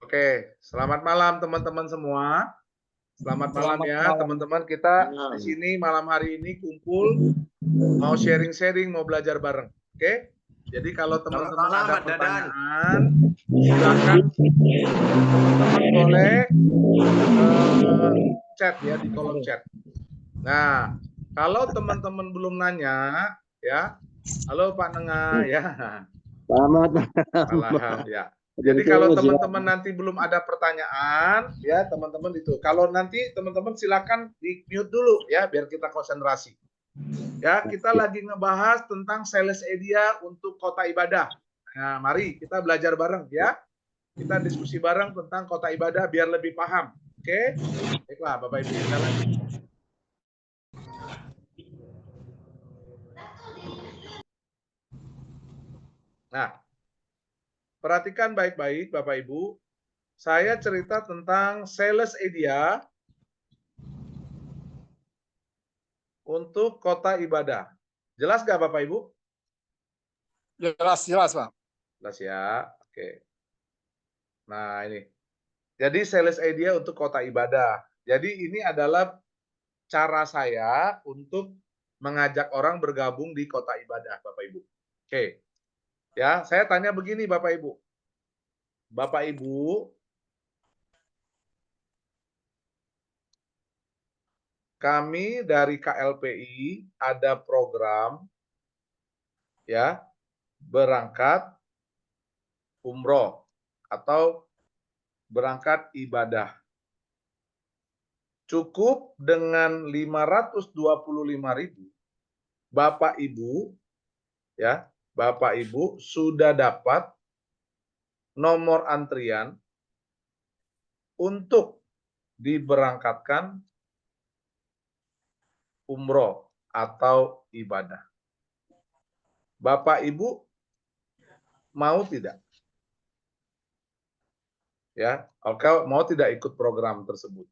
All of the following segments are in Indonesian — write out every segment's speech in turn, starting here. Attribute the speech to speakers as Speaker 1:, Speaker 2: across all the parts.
Speaker 1: Oke, selamat malam teman-teman semua. Selamat malam ya teman-teman. Kita di sini malam hari ini kumpul, mau sharing-sharing, mau belajar bareng. Oke? Jadi kalau teman-teman ada pertanyaan, silakan teman-teman boleh chat ya di kolom chat. Nah, kalau teman-teman belum nanya, ya, halo Pak Nengah, ya.
Speaker 2: Selamat
Speaker 1: Malam, ya. Jadi kalau teman-teman nanti belum ada pertanyaan, ya teman-teman itu. Kalau nanti teman-teman silakan di mute dulu ya, biar kita konsentrasi. Ya, kita lagi ngebahas tentang sales idea untuk kota ibadah. Nah, mari kita belajar bareng ya. Kita diskusi bareng tentang kota ibadah biar lebih paham. Oke? Baiklah, Bapak Ibu, kita lanjut. Nah, perhatikan baik-baik Bapak Ibu. Saya cerita tentang sales idea untuk kota ibadah. Jelas nggak Bapak Ibu?
Speaker 3: Jelas, Pak.
Speaker 1: Jelas ya. Oke. Nah, ini. Jadi sales idea untuk kota ibadah. Jadi ini adalah cara saya untuk mengajak orang bergabung di kota ibadah, Bapak Ibu. Oke. Ya, saya tanya begini Bapak Ibu. Bapak Ibu, kami dari KLPI ada program ya, berangkat umroh atau berangkat ibadah. Cukup dengan 525.000, Bapak Ibu ya, Bapak Ibu sudah dapat nomor antrian untuk diberangkatkan umroh atau ibadah. Bapak Ibu mau tidak? Ya, oke, mau tidak ikut program tersebut?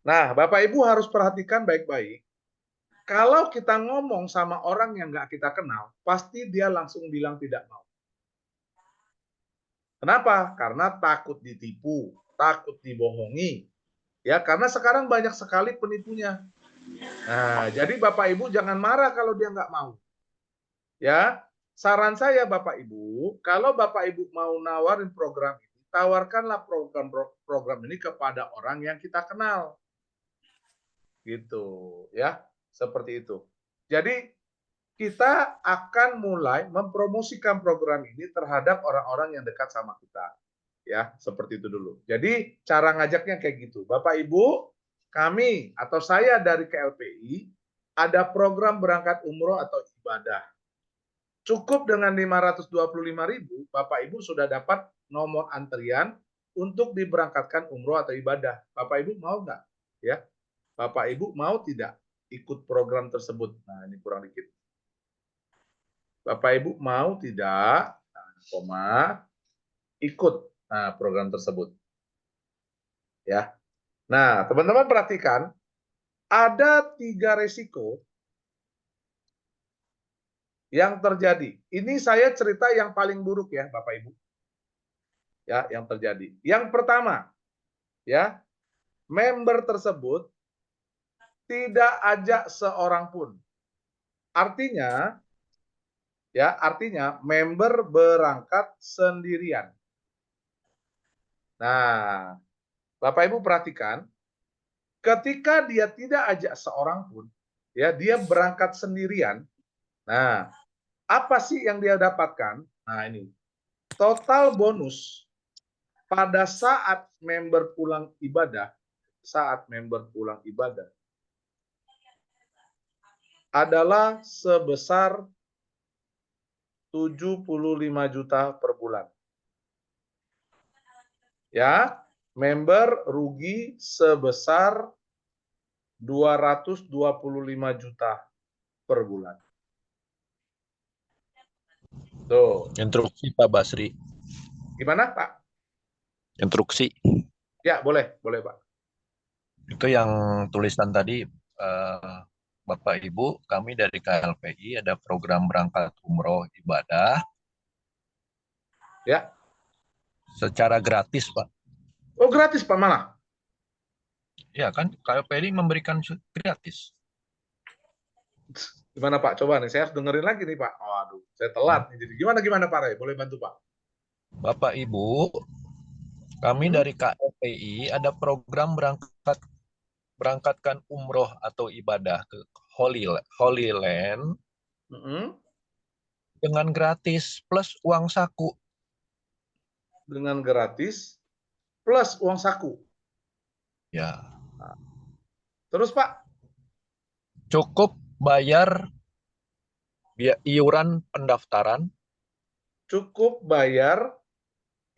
Speaker 1: Nah, Bapak Ibu harus perhatikan baik-baik. Kalau kita ngomong sama orang yang nggak kita kenal, pasti dia langsung bilang tidak mau. Kenapa? Karena takut ditipu, takut dibohongi. Ya, karena sekarang banyak sekali penipunya. Nah, jadi Bapak Ibu jangan marah kalau dia nggak mau. Ya, saran saya Bapak Ibu, kalau Bapak Ibu mau nawarin program ini, tawarkanlah program ini kepada orang yang kita kenal. Gitu, ya. Seperti itu. Jadi kita akan mulai mempromosikan program ini terhadap orang-orang yang dekat sama kita. Ya, seperti itu dulu. Jadi cara ngajaknya kayak gitu. Bapak Ibu, kami atau saya dari KLPI ada program berangkat umroh atau ibadah. Cukup dengan 525.000, Bapak Ibu sudah dapat nomor antrian untuk diberangkatkan umroh atau ibadah. Bapak Ibu mau nggak? Ya, Bapak Ibu mau tidak ikut program tersebut? Nah, ini kurang dikit. Bapak Ibu mau tidak, ikut program tersebut. Ya. Nah, teman-teman perhatikan, ada 3 resiko yang terjadi. Ini saya cerita yang paling buruk ya, Bapak Ibu. Ya, yang terjadi. Yang pertama, ya, member tersebut tidak ajak seorang pun. Artinya, ya, artinya member berangkat sendirian. Nah, Bapak Ibu perhatikan, ketika dia tidak ajak seorang pun, ya, dia berangkat sendirian. Nah, apa sih yang dia dapatkan? Nah, ini. Total bonus pada saat member pulang ibadah, adalah sebesar 75 juta per bulan. Ya, member rugi sebesar 225 juta per bulan. Tuh.
Speaker 4: Instruksi Pak Basri.
Speaker 1: Gimana, Pak?
Speaker 4: Instruksi.
Speaker 1: Ya, boleh Pak.
Speaker 4: Itu yang tulisan tadi, Bapak Ibu, kami dari KLPI ada program berangkat umroh ibadah.
Speaker 1: Ya.
Speaker 4: secara gratis, Pak.
Speaker 1: Oh, gratis Pak malah.
Speaker 4: Ya kan, KLPI memberikan gratis.
Speaker 1: Gimana Pak? Coba nih, saya harus dengerin lagi nih Pak. Waduh, saya telat nih. Jadi gimana Pak Ray? Boleh bantu Pak?
Speaker 4: Bapak Ibu, kami
Speaker 1: Hmm?
Speaker 4: dari KLPI ada program berangkatkan umroh atau ibadah ke Holy Land
Speaker 1: Hmm?
Speaker 4: dengan gratis plus uang saku.
Speaker 1: Dengan gratis plus uang saku.
Speaker 4: Ya,
Speaker 1: Terus Pak,
Speaker 4: cukup bayar iuran pendaftaran
Speaker 1: cukup bayar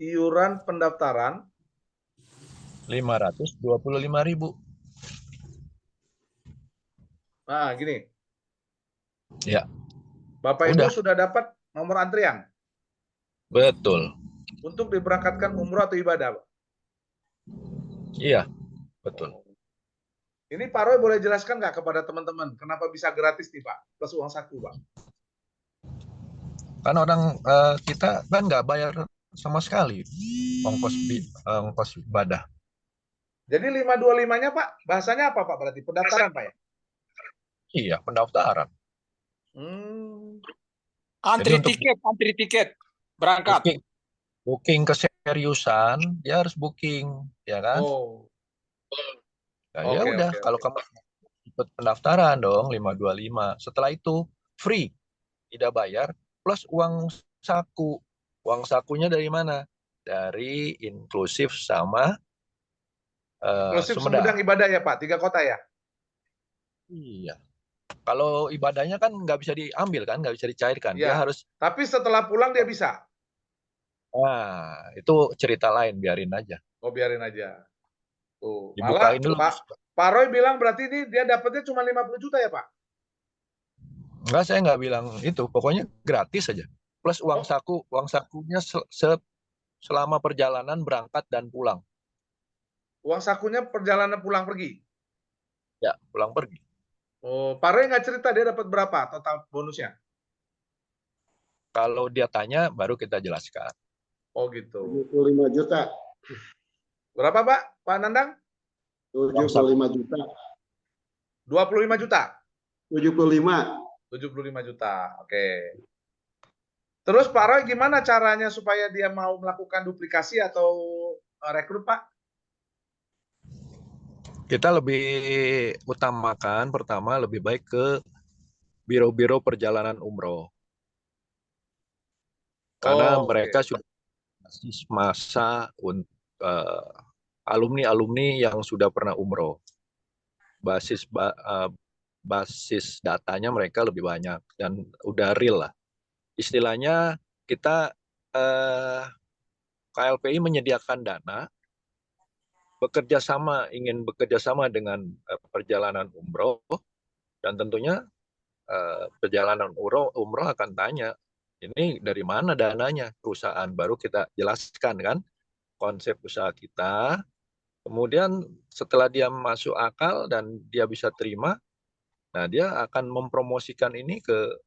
Speaker 1: iuran pendaftaran
Speaker 4: 525.000.
Speaker 1: Nah, gini.
Speaker 4: Ya,
Speaker 1: Bapak Ibu
Speaker 4: udah,
Speaker 1: sudah dapat nomor antrian
Speaker 4: betul.
Speaker 1: untuk diberangkatkan umroh atau ibadah, Pak?
Speaker 4: Iya, betul.
Speaker 1: Ini Pak Roy boleh jelaskan nggak kepada teman-teman kenapa bisa gratis nih Pak, plus uang saku Pak?
Speaker 4: Kan orang kita kan nggak bayar sama sekali ongkos ibadah.
Speaker 1: Jadi 525-nya Pak, bahasanya apa Pak berarti? Pendaftaran Pak ya?
Speaker 4: Iya, pendaftaran.
Speaker 1: Hmm,
Speaker 4: Jadi untuk
Speaker 3: Antri tiket berangkat.
Speaker 4: booking keseriusan, dia harus booking, ya kan?
Speaker 1: oh,
Speaker 4: Nah, ya
Speaker 1: oke
Speaker 4: udah,
Speaker 1: oke
Speaker 4: kalau
Speaker 1: oke.
Speaker 4: kamu ikut pendaftaran dong 525. Setelah itu free, tidak bayar plus uang saku. Uang sakunya dari mana? Dari inklusif sama
Speaker 1: Inklusif
Speaker 4: Sumedang.
Speaker 1: Sumedang ibadah ya Pak, 3 kota ya?
Speaker 4: Iya. Kalau ibadahnya kan nggak bisa diambil kan, nggak bisa dicairkan. Dia
Speaker 1: Iya.
Speaker 4: harus,
Speaker 1: Tapi setelah pulang dia bisa.
Speaker 4: itu cerita lain, biarin aja.
Speaker 1: Oh biarin aja. Tuh, malah
Speaker 4: Dibukain dulu.
Speaker 1: Pak Roy bilang berarti ini dia dapatnya cuma 50 juta ya Pak?
Speaker 4: Enggak, saya nggak bilang itu. Pokoknya gratis aja. Plus uang
Speaker 1: Oh,
Speaker 4: saku, uang sakunya selama perjalanan berangkat dan pulang.
Speaker 1: uang sakunya perjalanan pulang pergi.
Speaker 4: Ya, pulang pergi.
Speaker 1: Oh, Pak Roy nggak cerita dia dapat berapa total bonusnya?
Speaker 4: Kalau dia tanya, baru kita jelaskan.
Speaker 1: Oh gitu.
Speaker 2: 75 juta.
Speaker 1: Berapa Pak? Pak Nandang?
Speaker 4: Uang saku.
Speaker 2: 75 juta.
Speaker 1: 25 juta.
Speaker 2: 75.
Speaker 1: 75 juta. Oke. Terus Pak Roy gimana caranya supaya dia mau melakukan duplikasi atau rekrut Pak?
Speaker 4: Kita lebih utamakan, pertama lebih baik ke biro-biro perjalanan umroh. Karena
Speaker 1: Oh, oke.
Speaker 4: mereka sudah masa alumni-alumni yang sudah pernah umroh. Basis datanya mereka lebih banyak dan udah real lah. Istilahnya kita KLPI menyediakan dana, ingin bekerja sama dengan perjalanan umroh, dan tentunya perjalanan umroh akan tanya, ini dari mana dananya perusahaan, baru kita jelaskan kan konsep usaha kita. Kemudian setelah dia masuk akal dan dia bisa terima, nah dia akan mempromosikan ini ke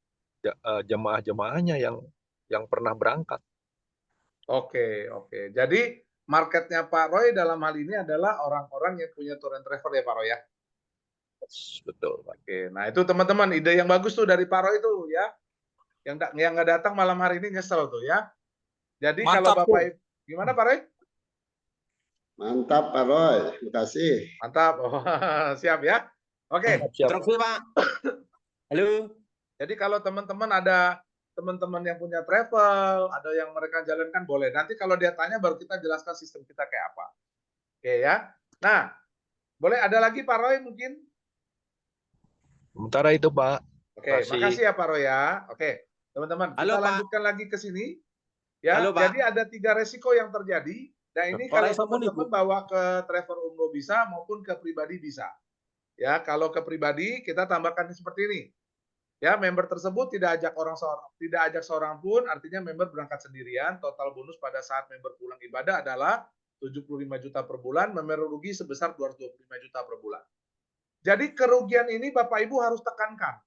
Speaker 4: jemaah-jemaahnya yang pernah berangkat.
Speaker 1: Oke, oke. Jadi marketnya Pak Roy dalam hal ini adalah orang-orang yang punya tour and travel ya Pak Roy ya?
Speaker 4: Betul, Pak.
Speaker 1: Oke, nah itu teman-teman ide yang bagus tuh dari Pak Roy itu ya. Yang nggak datang malam hari ini nyesel tuh ya. Jadi kalau
Speaker 3: Mantap tuh.
Speaker 1: Bapak gimana Pak Roy?
Speaker 2: Mantap Pak Roy. Terima kasih.
Speaker 1: Mantap. Oh, siap ya. Oke.
Speaker 4: Siap.
Speaker 5: Terus Pak. Halo.
Speaker 1: Jadi kalau teman-teman ada teman-teman yang punya travel, ada yang mereka jalankan boleh. Nanti kalau dia tanya baru kita jelaskan sistem kita kayak apa. Oke ya. Nah, boleh ada lagi Pak Roy mungkin?
Speaker 4: Sementara itu, Pak.
Speaker 1: Oke, makasih ya Pak Roy ya. Oke, teman-teman, kita
Speaker 5: Halo, Pak.
Speaker 1: lanjutkan lagi ke sini. Ya,
Speaker 5: Halo, Pak.
Speaker 1: jadi ada 3 resiko yang terjadi. Dan ini kalau teman-teman bawa ke travel umroh bisa maupun ke pribadi bisa. Ya, kalau ke pribadi kita tambahkan seperti ini. Ya, member tersebut tidak ajak seorang pun, artinya member berangkat sendirian. Total bonus pada saat member pulang ibadah adalah 75 juta per bulan, member rugi sebesar 225 juta per bulan. Jadi kerugian ini Bapak Ibu harus tekankan.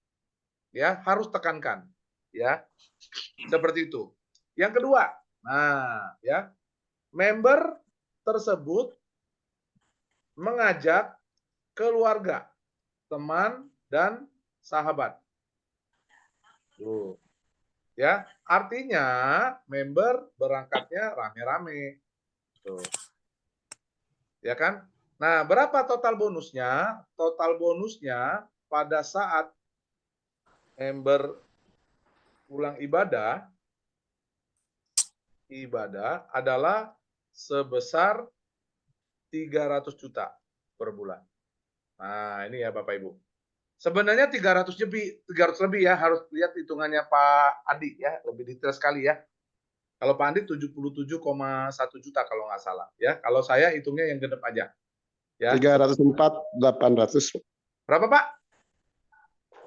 Speaker 1: Ya, harus tekankan. Ya. Seperti itu. Yang kedua, nah, ya. member tersebut mengajak keluarga, teman, dan sahabat. Tuh. Ya, artinya member berangkatnya rame-rame. Tuh. Ya kan? Nah, berapa total bonusnya? Total bonusnya pada saat member pulang ibadah adalah sebesar 300 juta per bulan. Nah, ini ya Bapak Ibu. Sebenarnya 300 lebih ya, harus lihat hitungannya Pak Andi ya, lebih detail sekali ya. Kalau Pak Andi 77,1 juta kalau nggak salah ya. Kalau saya hitungnya yang genep aja. Ya.
Speaker 2: 304.800.
Speaker 1: Berapa Pak?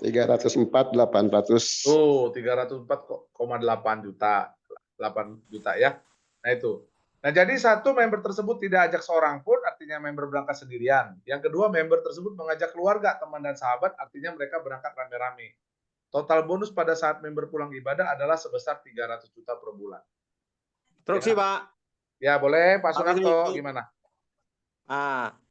Speaker 2: 304.800.
Speaker 1: Oh, 304,8 juta. 8 juta ya. Nah itu. Nah, jadi satu member tersebut tidak ajak seorang pun, artinya member berangkat sendirian. Yang kedua, member tersebut mengajak keluarga, teman, dan sahabat, artinya mereka berangkat rame-rame. Total bonus pada saat member pulang ibadah adalah sebesar 300 juta per bulan.
Speaker 5: Instruksi,
Speaker 1: Ya.
Speaker 5: Pak.
Speaker 1: Ya, boleh Pak
Speaker 5: Pak
Speaker 1: Sunarto,
Speaker 5: Willy.
Speaker 1: gimana?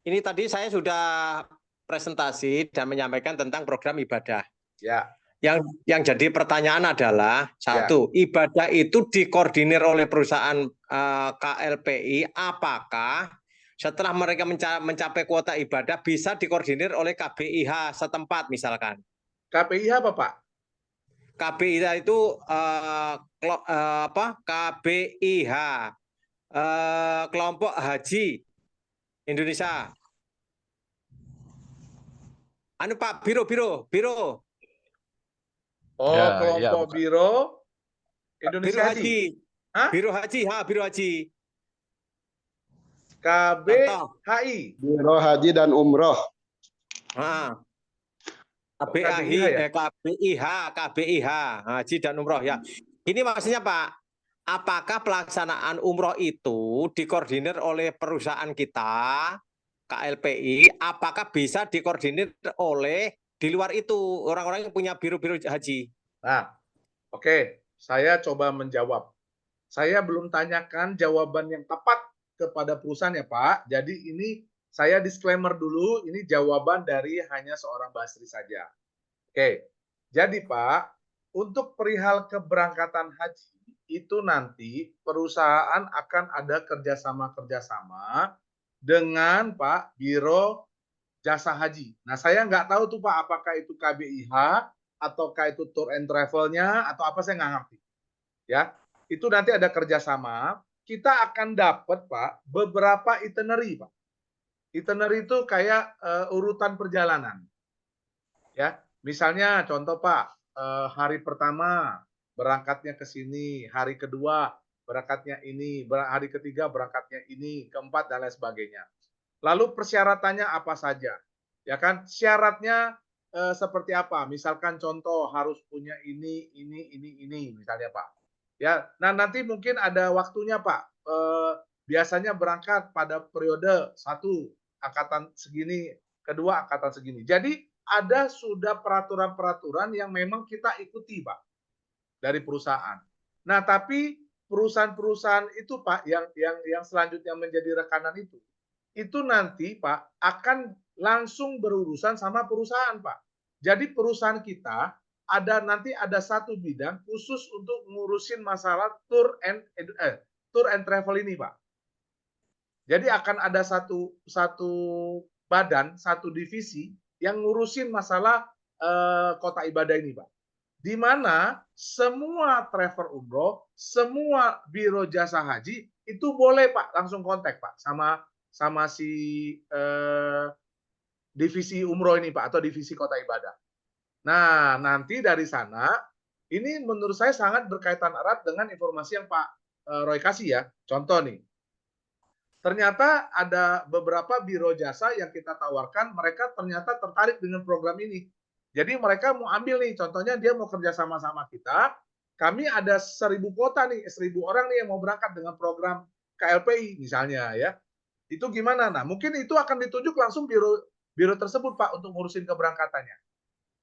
Speaker 5: Ini tadi saya sudah presentasi dan menyampaikan tentang program ibadah.
Speaker 1: Ya.
Speaker 5: Yang jadi pertanyaan adalah, satu, ibadah itu dikoordinir oleh perusahaan KLPI, apakah setelah mereka mencapai kuota ibadah bisa dikoordinir oleh KBIH setempat misalkan?
Speaker 1: KPIH apa Pak?
Speaker 5: KBIH itu KBIH, kelompok haji Indonesia. Anu Pak, biro.
Speaker 1: Oh,
Speaker 4: Ya,
Speaker 1: kelompok
Speaker 4: ya,
Speaker 1: biro Indonesia Haji. Hah?
Speaker 5: Biro haji.
Speaker 1: KBHI.
Speaker 2: Biro Haji dan Umroh.
Speaker 5: KBIH, Haji dan Umroh ya. Ini maksudnya Pak, apakah pelaksanaan umroh itu dikoordinir oleh perusahaan kita, KLPI, apakah bisa dikoordinir oleh di luar itu orang-orang yang punya biro-biro haji?
Speaker 1: Nah, oke, saya coba menjawab. Saya belum tanyakan jawaban yang tepat kepada perusahaan ya Pak. Jadi ini saya disclaimer dulu, ini jawaban dari hanya seorang Basri saja. Oke, jadi Pak, untuk perihal keberangkatan haji, itu nanti perusahaan akan ada kerjasama dengan Pak Biro Jasa Haji. Nah, saya nggak tahu tuh Pak, apakah itu KBIH, ataukah itu Tour and Travel-nya, atau apa saya nggak ngerti. Ya, itu nanti ada kerjasama. Kita akan dapat Pak beberapa itinerary Pak. Itinerary itu kayak urutan perjalanan. Ya, misalnya contoh Pak, hari pertama berangkatnya ke sini, hari kedua berangkatnya ini, hari ketiga berangkatnya ini, keempat dan lain sebagainya. Lalu persyaratannya apa saja? Ya kan, syaratnya seperti apa? Misalkan contoh harus punya ini misalnya Pak. Ya, nah nanti mungkin ada waktunya Pak. Biasanya berangkat pada periode 1 angkatan segini, kedua angkatan segini. Jadi ada sudah peraturan-peraturan yang memang kita ikuti Pak dari perusahaan. Nah, tapi perusahaan-perusahaan itu Pak yang selanjutnya menjadi rekanan itu nanti Pak akan langsung berurusan sama perusahaan Pak. Jadi perusahaan kita nanti ada satu bidang khusus untuk ngurusin masalah tour and travel ini Pak. Jadi akan ada satu badan, satu divisi yang ngurusin masalah kota ibadah ini Pak. Di mana semua travel umroh, semua biro jasa haji itu boleh Pak langsung kontak Pak sama si divisi umroh ini Pak, atau divisi kota ibadah. Nah, nanti dari sana, ini menurut saya sangat berkaitan erat dengan informasi yang Pak Roy kasih ya. Contoh nih, ternyata ada beberapa biro jasa yang kita tawarkan, mereka ternyata tertarik dengan program ini. Jadi mereka mau ambil nih, contohnya dia mau kerja sama-sama kita, kami ada 1.000 kota nih, 1.000 orang nih yang mau berangkat dengan program KLPI misalnya ya. Itu gimana? Nah, mungkin itu akan ditunjuk langsung biro tersebut Pak untuk ngurusin keberangkatannya.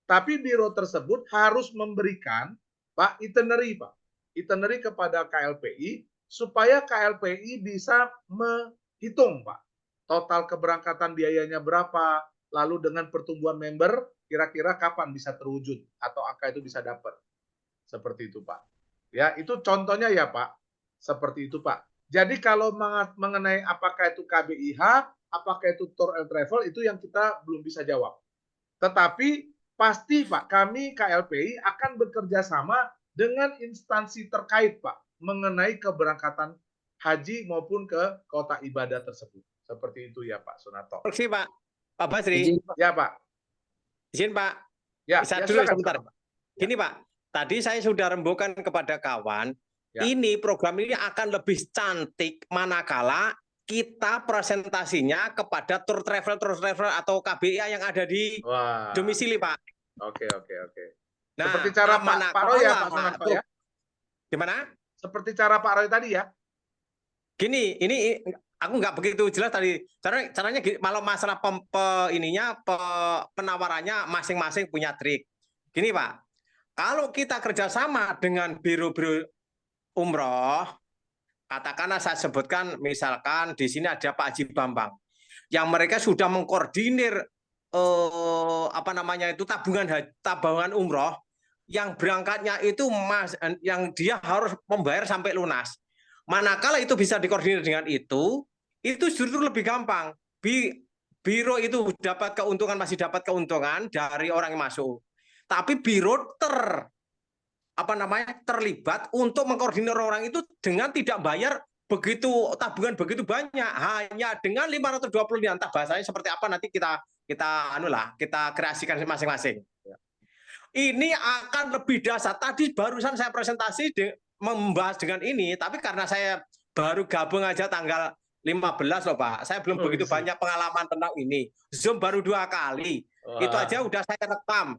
Speaker 1: Tapi biro tersebut harus memberikan Pak itinerary kepada KLPI supaya KLPI bisa menghitung, Pak. Total keberangkatan biayanya berapa, lalu dengan pertumbuhan member, kira-kira kapan bisa terwujud atau angka itu bisa dapat. Seperti itu, Pak. Ya, itu contohnya ya, Pak. Seperti itu, Pak. Jadi kalau mengenai apakah itu KBIH, apakah itu tour and travel, itu yang kita belum bisa jawab. Tetapi pasti, Pak, kami KLPI akan bekerja sama dengan instansi terkait, Pak, mengenai keberangkatan haji maupun ke kota ibadah tersebut. Seperti itu ya, Pak Sunato.
Speaker 5: Terima Pak. Pak Basri.
Speaker 1: Ya, Pak.
Speaker 5: Izin, Pak.
Speaker 1: Ya,
Speaker 5: Bisa
Speaker 1: ya,
Speaker 5: dulu
Speaker 1: silakan,
Speaker 5: sebentar.
Speaker 1: silakan, Pak.
Speaker 5: Gini, Pak. Tadi saya sudah rembukan kepada kawan,
Speaker 1: Ya.
Speaker 5: ini program ini akan lebih cantik manakala kita presentasinya kepada tour travel atau KBIA yang ada di
Speaker 1: Wah.
Speaker 5: domisili, Pak.
Speaker 1: Oke.
Speaker 5: Nah,
Speaker 1: Seperti cara Pak Roy ya, Pak Sunato ya?
Speaker 5: Gimana?
Speaker 1: Seperti cara Pak Roy tadi ya?
Speaker 5: Gini, ini aku nggak begitu jelas tadi. Caranya kalau masalah penawarannya masing-masing punya trik. Gini, Pak. Kalau kita kerjasama dengan biro-biro umroh, katakanlah saya sebutkan, misalkan di sini ada Pak Haji Bambang, yang mereka sudah mengkoordinir tabungan umroh, yang berangkatnya itu yang dia harus membayar sampai lunas. Manakala itu bisa dikoordinir dengan itu justru lebih gampang. Biro itu masih dapat keuntungan dari orang yang masuk. Tapi biro terlibat untuk mengkoordinir orang itu dengan tidak bayar tabungan begitu banyak, hanya dengan 520 entah bahasanya seperti apa, nanti kita kreasikan masing-masing. Ini akan lebih dasar. Tadi barusan saya presentasi membahas dengan ini, tapi karena saya baru gabung aja tanggal 15 loh, Pak. Saya belum begitu banyak pengalaman tentang ini. Zoom baru 2 kali. Wah. Itu aja udah saya rekam.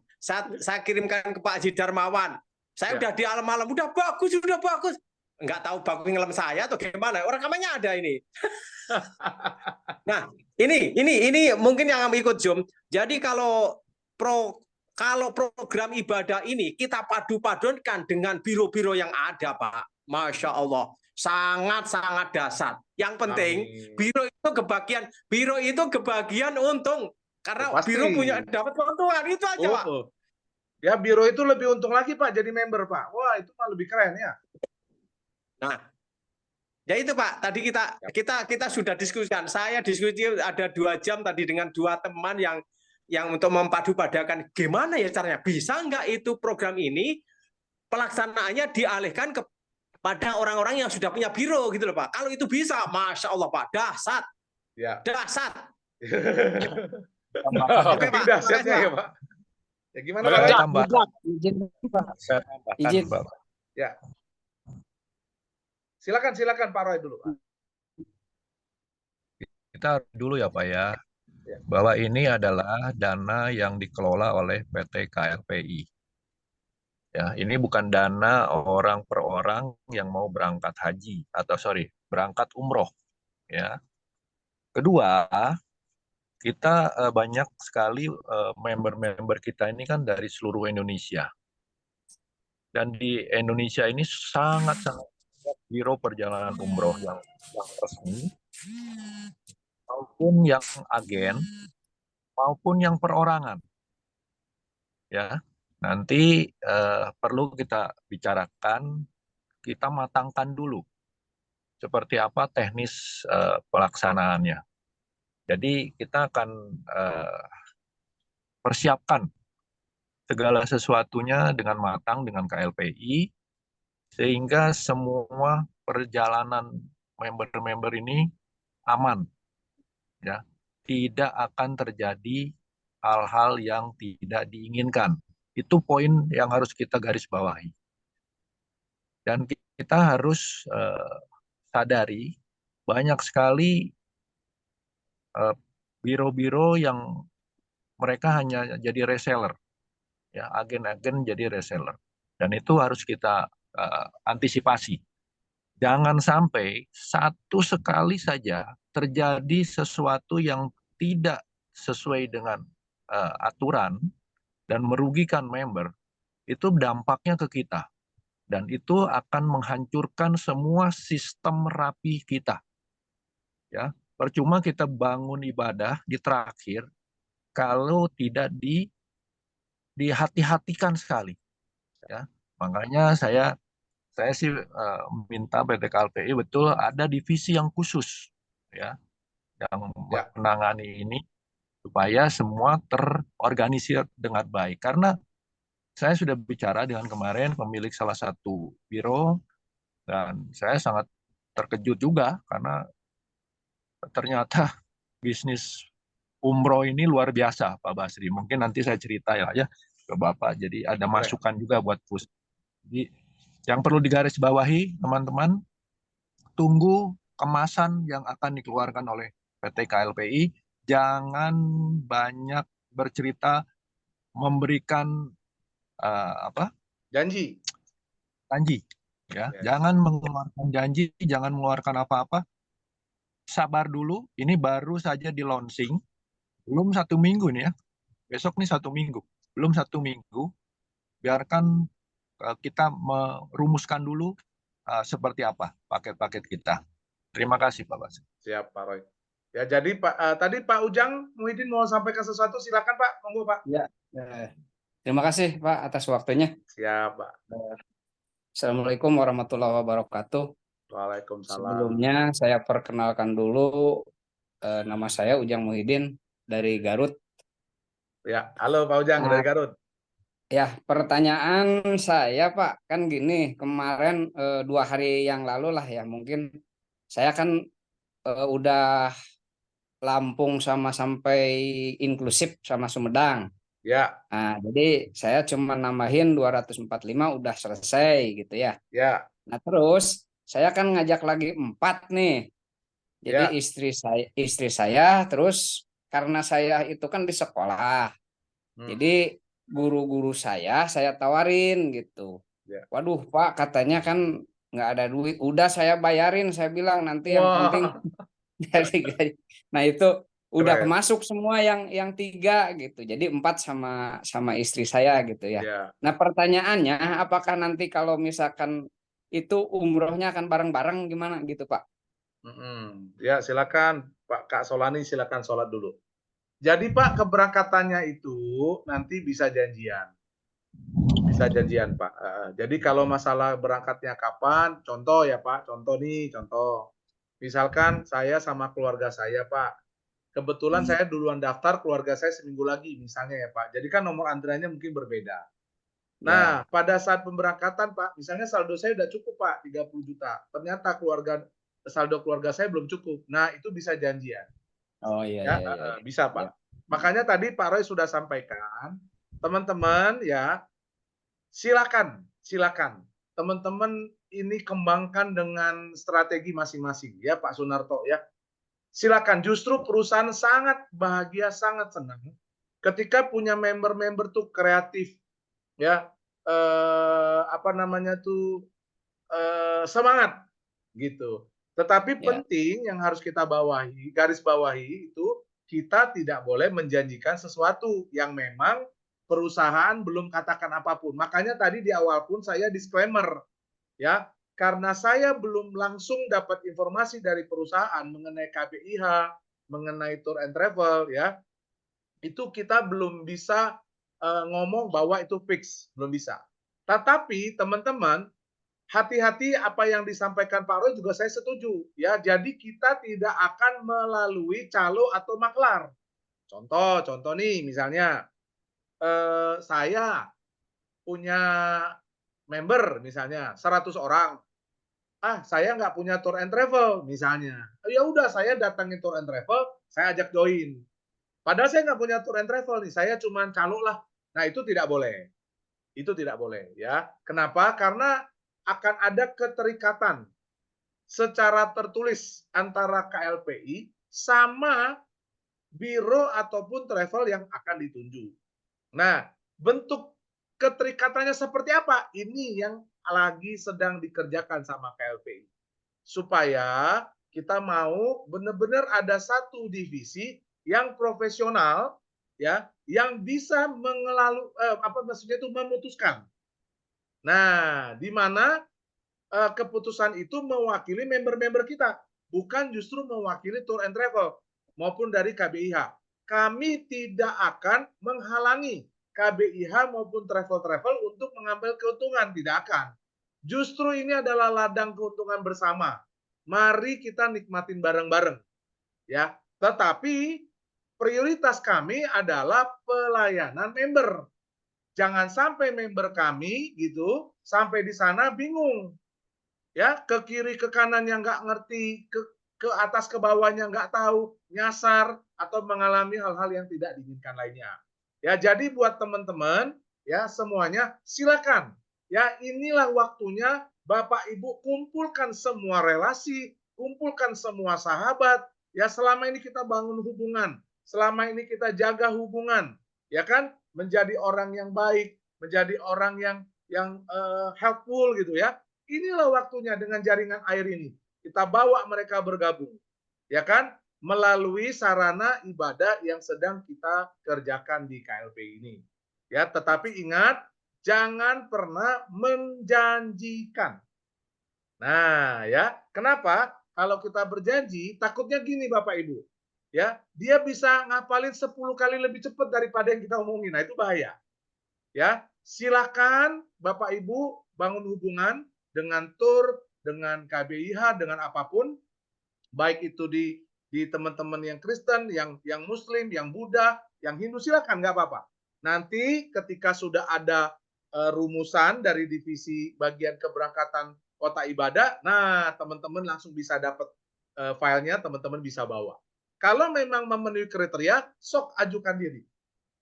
Speaker 5: Saya kirimkan ke Pak Haji Darmawan. Saya udah di alam-alam, udah bagus. Nggak tahu bagus ngelem saya atau gimana. Rekamannya ada ini. Nah, ini mungkin yang ikut Zoom. Jadi kalau program ibadah ini kita padu-padankan dengan biro-biro yang ada, Pak. Masya Allah. Sangat-sangat dasar. Yang penting, biro itu kebagian untung. Karena biro punya dapat keuntungan, itu aja, Pak.
Speaker 1: Ya, biro itu lebih untung lagi, Pak, jadi member, Pak. Wah, itu mah lebih keren ya.
Speaker 5: Nah, ya itu, Pak. Tadi kita sudah diskusikan. Saya diskusi ada 2 jam tadi dengan 2 teman yang untuk mempadu-padakan gimana ya caranya. Bisa nggak itu program ini pelaksanaannya dialihkan kepada orang-orang yang sudah punya biro gitu loh, Pak. Kalau itu bisa, Masya Allah, Pak, dahsyat.
Speaker 1: Ya.
Speaker 5: Dahsyat.
Speaker 1: Oke, Pak. Dahsyatnya ya, Pak. Ya gimana, Pak?
Speaker 6: Izin.
Speaker 1: Ya. Silakan Pak Roy dulu, Pak.
Speaker 4: Kita dulu ya, Pak ya. Bahwa ini adalah dana yang dikelola oleh PT KLPI. Ya, ini bukan dana orang per orang yang mau berangkat haji berangkat umroh. Ya. Kedua, kita banyak sekali member-member kita ini kan dari seluruh Indonesia. Dan di Indonesia ini sangat-sangat biro perjalanan umroh yang resmi, maupun yang agen, maupun yang perorangan. Ya, nanti perlu kita bicarakan, kita matangkan dulu seperti apa teknis pelaksanaannya. Jadi kita akan persiapkan segala sesuatunya dengan matang dengan KLPI, sehingga semua perjalanan member-member ini aman. Ya, tidak akan terjadi hal-hal yang tidak diinginkan. Itu poin yang harus kita garis bawahi. Dan kita harus sadari banyak sekali biro-biro yang mereka hanya jadi reseller, ya, agen-agen jadi reseller, dan itu harus kita antisipasi. Jangan sampai satu sekali saja terjadi sesuatu yang tidak sesuai dengan aturan dan merugikan member, itu dampaknya ke kita. dan itu akan menghancurkan semua sistem rapi kita. Ya, percuma kita bangun ibadah di terakhir kalau tidak dihati-hatikan sekali. Ya, makanya saya sih minta PT KLPI betul ada divisi yang khusus, ya, yang
Speaker 1: Ya.
Speaker 4: menangani ini supaya semua terorganisir dengan baik. Karena saya sudah bicara dengan kemarin pemilik salah satu biro, dan saya sangat terkejut juga karena ternyata bisnis umroh ini luar biasa, Pak Basri. Mungkin nanti saya cerita ya ke Bapak. Jadi ada masukan juga buat pusat. Jadi yang perlu digarisbawahi teman-teman, tunggu kemasan yang akan dikeluarkan oleh PT KLPI. Jangan banyak bercerita, memberikan
Speaker 1: Janji.
Speaker 4: janji. Ya,
Speaker 1: Yes.
Speaker 4: jangan mengeluarkan janji, jangan mengeluarkan apa-apa. Sabar dulu, ini baru saja di launching, belum 1 minggu nih ya. Besok nih 1 minggu, belum 1 minggu. Biarkan kita merumuskan dulu seperti apa paket-paket kita. Terima kasih Pak Basri.
Speaker 1: Siap Pak Roy. Ya, jadi tadi Pak Ujang Muhyiddin mau sampaikan sesuatu, silakan Pak, monggo Pak.
Speaker 6: Ya, terima kasih Pak atas waktunya.
Speaker 1: Siap Pak.
Speaker 6: Assalamualaikum warahmatullahi wabarakatuh.
Speaker 1: Waalaikumsalam.
Speaker 6: Sebelumnya saya perkenalkan dulu, nama saya Ujang Muhyiddin dari Garut.
Speaker 1: Ya, halo Pak Ujang dari Garut.
Speaker 6: Ya, pertanyaan saya Pak, kan gini, kemarin 2 hari yang lalu lah ya, mungkin saya kan udah Lampung sama sampai inklusif sama Sumedang.
Speaker 1: Ya,
Speaker 6: Nah, jadi saya cuma nambahin 245 udah selesai gitu ya.
Speaker 1: ya,
Speaker 6: Nah, terus saya kan ngajak lagi 4 nih. Jadi
Speaker 1: ya.
Speaker 6: istri saya terus karena saya itu kan di sekolah. Jadi guru-guru saya tawarin gitu.
Speaker 1: Ya.
Speaker 6: Waduh, Pak, katanya kan nggak ada duit. Udah saya bayarin, saya bilang nanti yang penting dari gaji. Nah, itu udah
Speaker 1: Keren.
Speaker 6: masuk semua yang 3 gitu. Jadi 4 sama istri saya gitu ya.
Speaker 1: Ya.
Speaker 6: Nah, pertanyaannya apakah nanti kalau misalkan itu umrohnya akan bareng-bareng gimana gitu, Pak?
Speaker 1: Ya, silakan Pak Kak Solani, silakan sholat dulu. Jadi Pak, keberangkatannya itu nanti bisa janjian. Bisa janjian Pak. Jadi kalau masalah berangkatnya kapan, contoh ya Pak, contoh. Misalkan saya sama keluarga saya Pak, kebetulan saya duluan daftar, keluarga saya seminggu lagi misalnya ya Pak. Jadi kan nomor antriannya mungkin berbeda. Nah, pada saat pemberangkatan Pak, misalnya saldo saya udah cukup Pak, 30 juta. Ternyata saldo keluarga saya belum cukup. Nah, itu bisa janjian.
Speaker 6: Oh iya,
Speaker 1: Ya,
Speaker 6: iya.
Speaker 1: bisa Pak. Makanya tadi Pak Roy sudah sampaikan, teman-teman ya, silakan teman-teman ini kembangkan dengan strategi masing-masing ya Pak Sunarto ya. Silakan, justru perusahaan sangat bahagia, sangat senang ketika punya member-member tuh kreatif ya, semangat gitu. Tetapi penting yang harus kita garis bawahi itu, kita tidak boleh menjanjikan sesuatu yang memang perusahaan belum katakan apapun. Makanya tadi di awal pun saya disclaimer ya, karena saya belum langsung dapat informasi dari perusahaan mengenai KPIH, mengenai tour and travel ya, itu kita belum bisa ngomong bahwa itu fix, belum bisa. Tetapi teman-teman, hati-hati apa yang disampaikan Pak Roy juga saya setuju ya. Jadi kita tidak akan melalui calo atau maklar. Contoh nih misalnya saya punya member misalnya 100 orang. Saya nggak punya tour and travel misalnya. Ya udah saya datangin tour and travel, saya ajak join. Padahal saya nggak punya tour and travel nih, saya cuma calo lah. Nah, itu tidak boleh. Itu tidak boleh ya. Kenapa? Karena akan ada keterikatan secara tertulis antara KLPI sama biro ataupun travel yang akan ditunjuk. Nah, bentuk keterikatannya seperti apa? Ini yang lagi sedang dikerjakan sama KLPI. Supaya kita mau benar-benar ada satu divisi yang profesional ya, yang bisa memetuskan Nah, di mana keputusan itu mewakili member-member kita, bukan justru mewakili Tour and Travel maupun dari KBIH. Kami tidak akan menghalangi KBIH maupun travel-travel untuk mengambil keuntungan, tidak akan. Justru ini adalah ladang keuntungan bersama. Mari kita nikmatin bareng-bareng, ya. Tetapi prioritas kami adalah pelayanan member. Jangan sampai member kami gitu sampai di sana bingung, ya, ke kiri ke kanan yang nggak ngerti, ke atas ke bawahnya nggak tahu, nyasar atau mengalami hal-hal yang tidak diinginkan lainnya. Ya, jadi buat teman-teman ya semuanya silakan. Ya, inilah waktunya Bapak Ibu kumpulkan semua relasi, kumpulkan semua sahabat. Ya, selama ini kita bangun hubungan, selama ini kita jaga hubungan, ya kan? Menjadi orang yang baik, menjadi orang yang helpful gitu ya. Inilah waktunya dengan jaringan air ini. Kita bawa mereka bergabung. Ya kan? Melalui sarana ibadah yang sedang kita kerjakan di KLP ini. Ya, tetapi ingat, jangan pernah menjanjikan. Nah, ya, kenapa? Kalau kita berjanji, takutnya gini Bapak Ibu. Ya, dia bisa ngapalin 10 kali lebih cepat daripada yang kita omongin. Nah, itu bahaya. Ya, silakan Bapak Ibu bangun hubungan dengan tur, dengan KBIH, dengan apapun, baik itu di teman-teman yang Kristen, yang Muslim, yang Buddha, yang Hindu, silakan nggak apa-apa. Nanti ketika sudah ada rumusan dari divisi bagian keberangkatan kota ibadah, nah teman-teman langsung bisa dapat filenya, teman-teman bisa bawa. Kalau memang memenuhi kriteria, sok ajukan diri.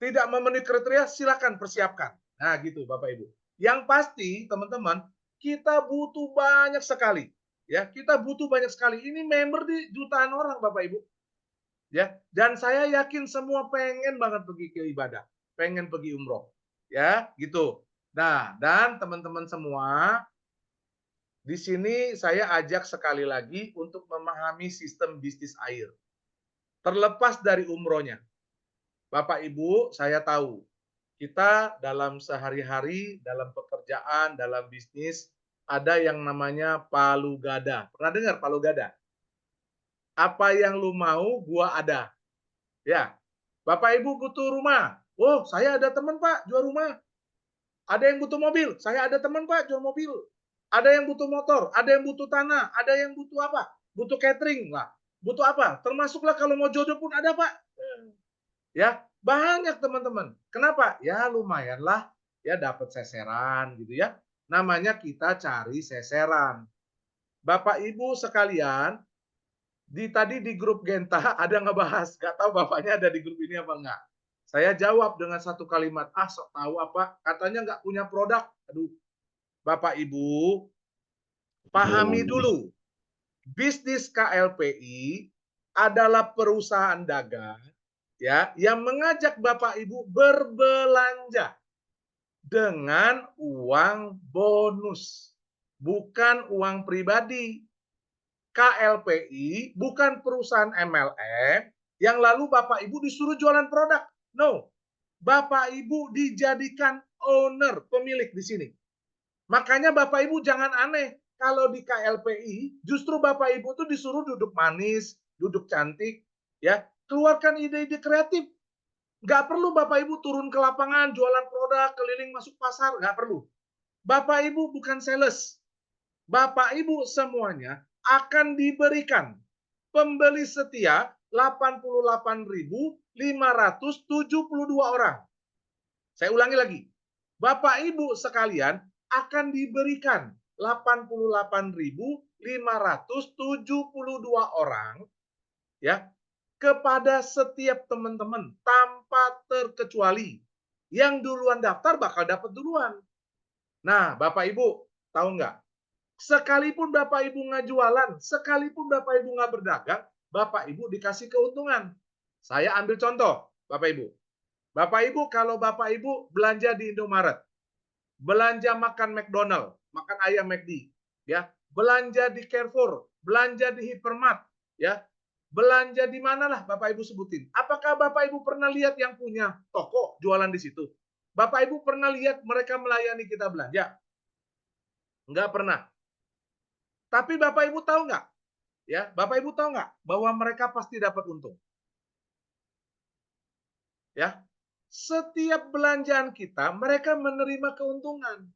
Speaker 1: Tidak memenuhi kriteria, silakan persiapkan. Nah, gitu Bapak Ibu. Yang pasti, teman-teman, kita butuh banyak sekali. Ya, kita butuh banyak sekali. Ini member di jutaan orang, Bapak Ibu. Ya, dan saya yakin semua pengen banget pergi ke ibadah, pengen pergi umroh. Ya, gitu. Nah, dan teman-teman semua, di sini saya ajak sekali lagi untuk memahami sistem bisnis air. Terlepas dari umrohnya. Bapak Ibu, saya tahu kita dalam sehari-hari, dalam pekerjaan, dalam bisnis, ada yang namanya palu gada. Pernah dengar palu gada? Apa yang lu mau, gua ada. Ya, Bapak Ibu butuh rumah. Oh, saya ada teman Pak, jual rumah. Ada yang butuh mobil, saya ada teman Pak, jual mobil. Ada yang butuh motor, ada yang butuh tanah, ada yang butuh apa? Butuh catering lah. Butuh apa? Termasuklah kalau mau jodoh pun ada Pak. Ya, banyak teman-teman. Kenapa? Ya lumayanlah ya dapat seseran gitu ya. Namanya kita cari seseran. Bapak Ibu sekalian, tadi di grup Genta ada ngebahas, nggak tahu Bapaknya ada di grup ini apa enggak. Saya jawab dengan satu kalimat, sok tahu apa, katanya nggak punya produk. Aduh, Bapak Ibu, pahami dulu, bisnis KLPI adalah perusahaan dagang ya yang mengajak Bapak Ibu berbelanja dengan uang bonus, bukan uang pribadi. KLPI bukan perusahaan MLM yang lalu Bapak Ibu disuruh jualan produk. No, Bapak Ibu dijadikan owner, pemilik di sini. Makanya Bapak Ibu jangan aneh. Kalau di KLPI, justru Bapak Ibu tuh disuruh duduk manis, duduk cantik, ya, keluarkan ide-ide kreatif. Nggak perlu Bapak Ibu turun ke lapangan, jualan produk, keliling masuk pasar, nggak perlu. Bapak Ibu bukan sales. Bapak Ibu semuanya akan diberikan pembeli setia 88.572 orang. Saya ulangi lagi. Bapak Ibu sekalian akan diberikan 88.572 orang ya kepada setiap teman-teman tanpa terkecuali. Yang duluan daftar bakal dapat duluan. Nah, Bapak Ibu tahu nggak? Sekalipun Bapak Ibu nggak jualan, sekalipun Bapak Ibu nggak berdagang, Bapak Ibu dikasih keuntungan. Saya ambil contoh, Bapak Ibu. Bapak Ibu kalau Bapak Ibu belanja di Indomaret, belanja makan McDonald, makan ayam McD, ya, belanja di Carrefour, belanja di Hypermart, ya, belanja di manalah Bapak Ibu sebutin. Apakah Bapak Ibu pernah lihat yang punya toko jualan di situ? Bapak Ibu pernah lihat mereka melayani kita belanja? Nggak pernah. Tapi Bapak Ibu tahu nggak? Ya, Bapak Ibu tahu nggak bahwa mereka pasti dapat untung? Ya, setiap belanjaan kita mereka menerima keuntungan.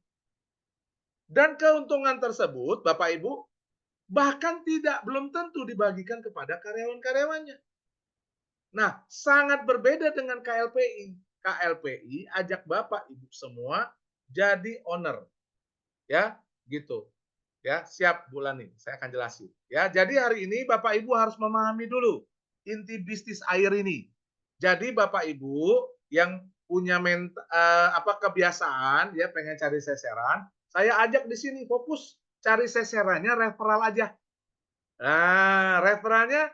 Speaker 1: Dan keuntungan tersebut, Bapak Ibu, bahkan belum tentu dibagikan kepada karyawan-karyawannya. Nah, sangat berbeda dengan KLPI. KLPI ajak Bapak Ibu semua jadi owner. Ya, gitu. Ya, siap Bu Lani, saya akan jelasin. Ya, jadi hari ini Bapak Ibu harus memahami dulu inti bisnis air ini. Jadi Bapak Ibu yang punya kebiasaan ya pengen cari seseran, saya ajak di sini fokus cari seserannya referral aja. Nah, referralnya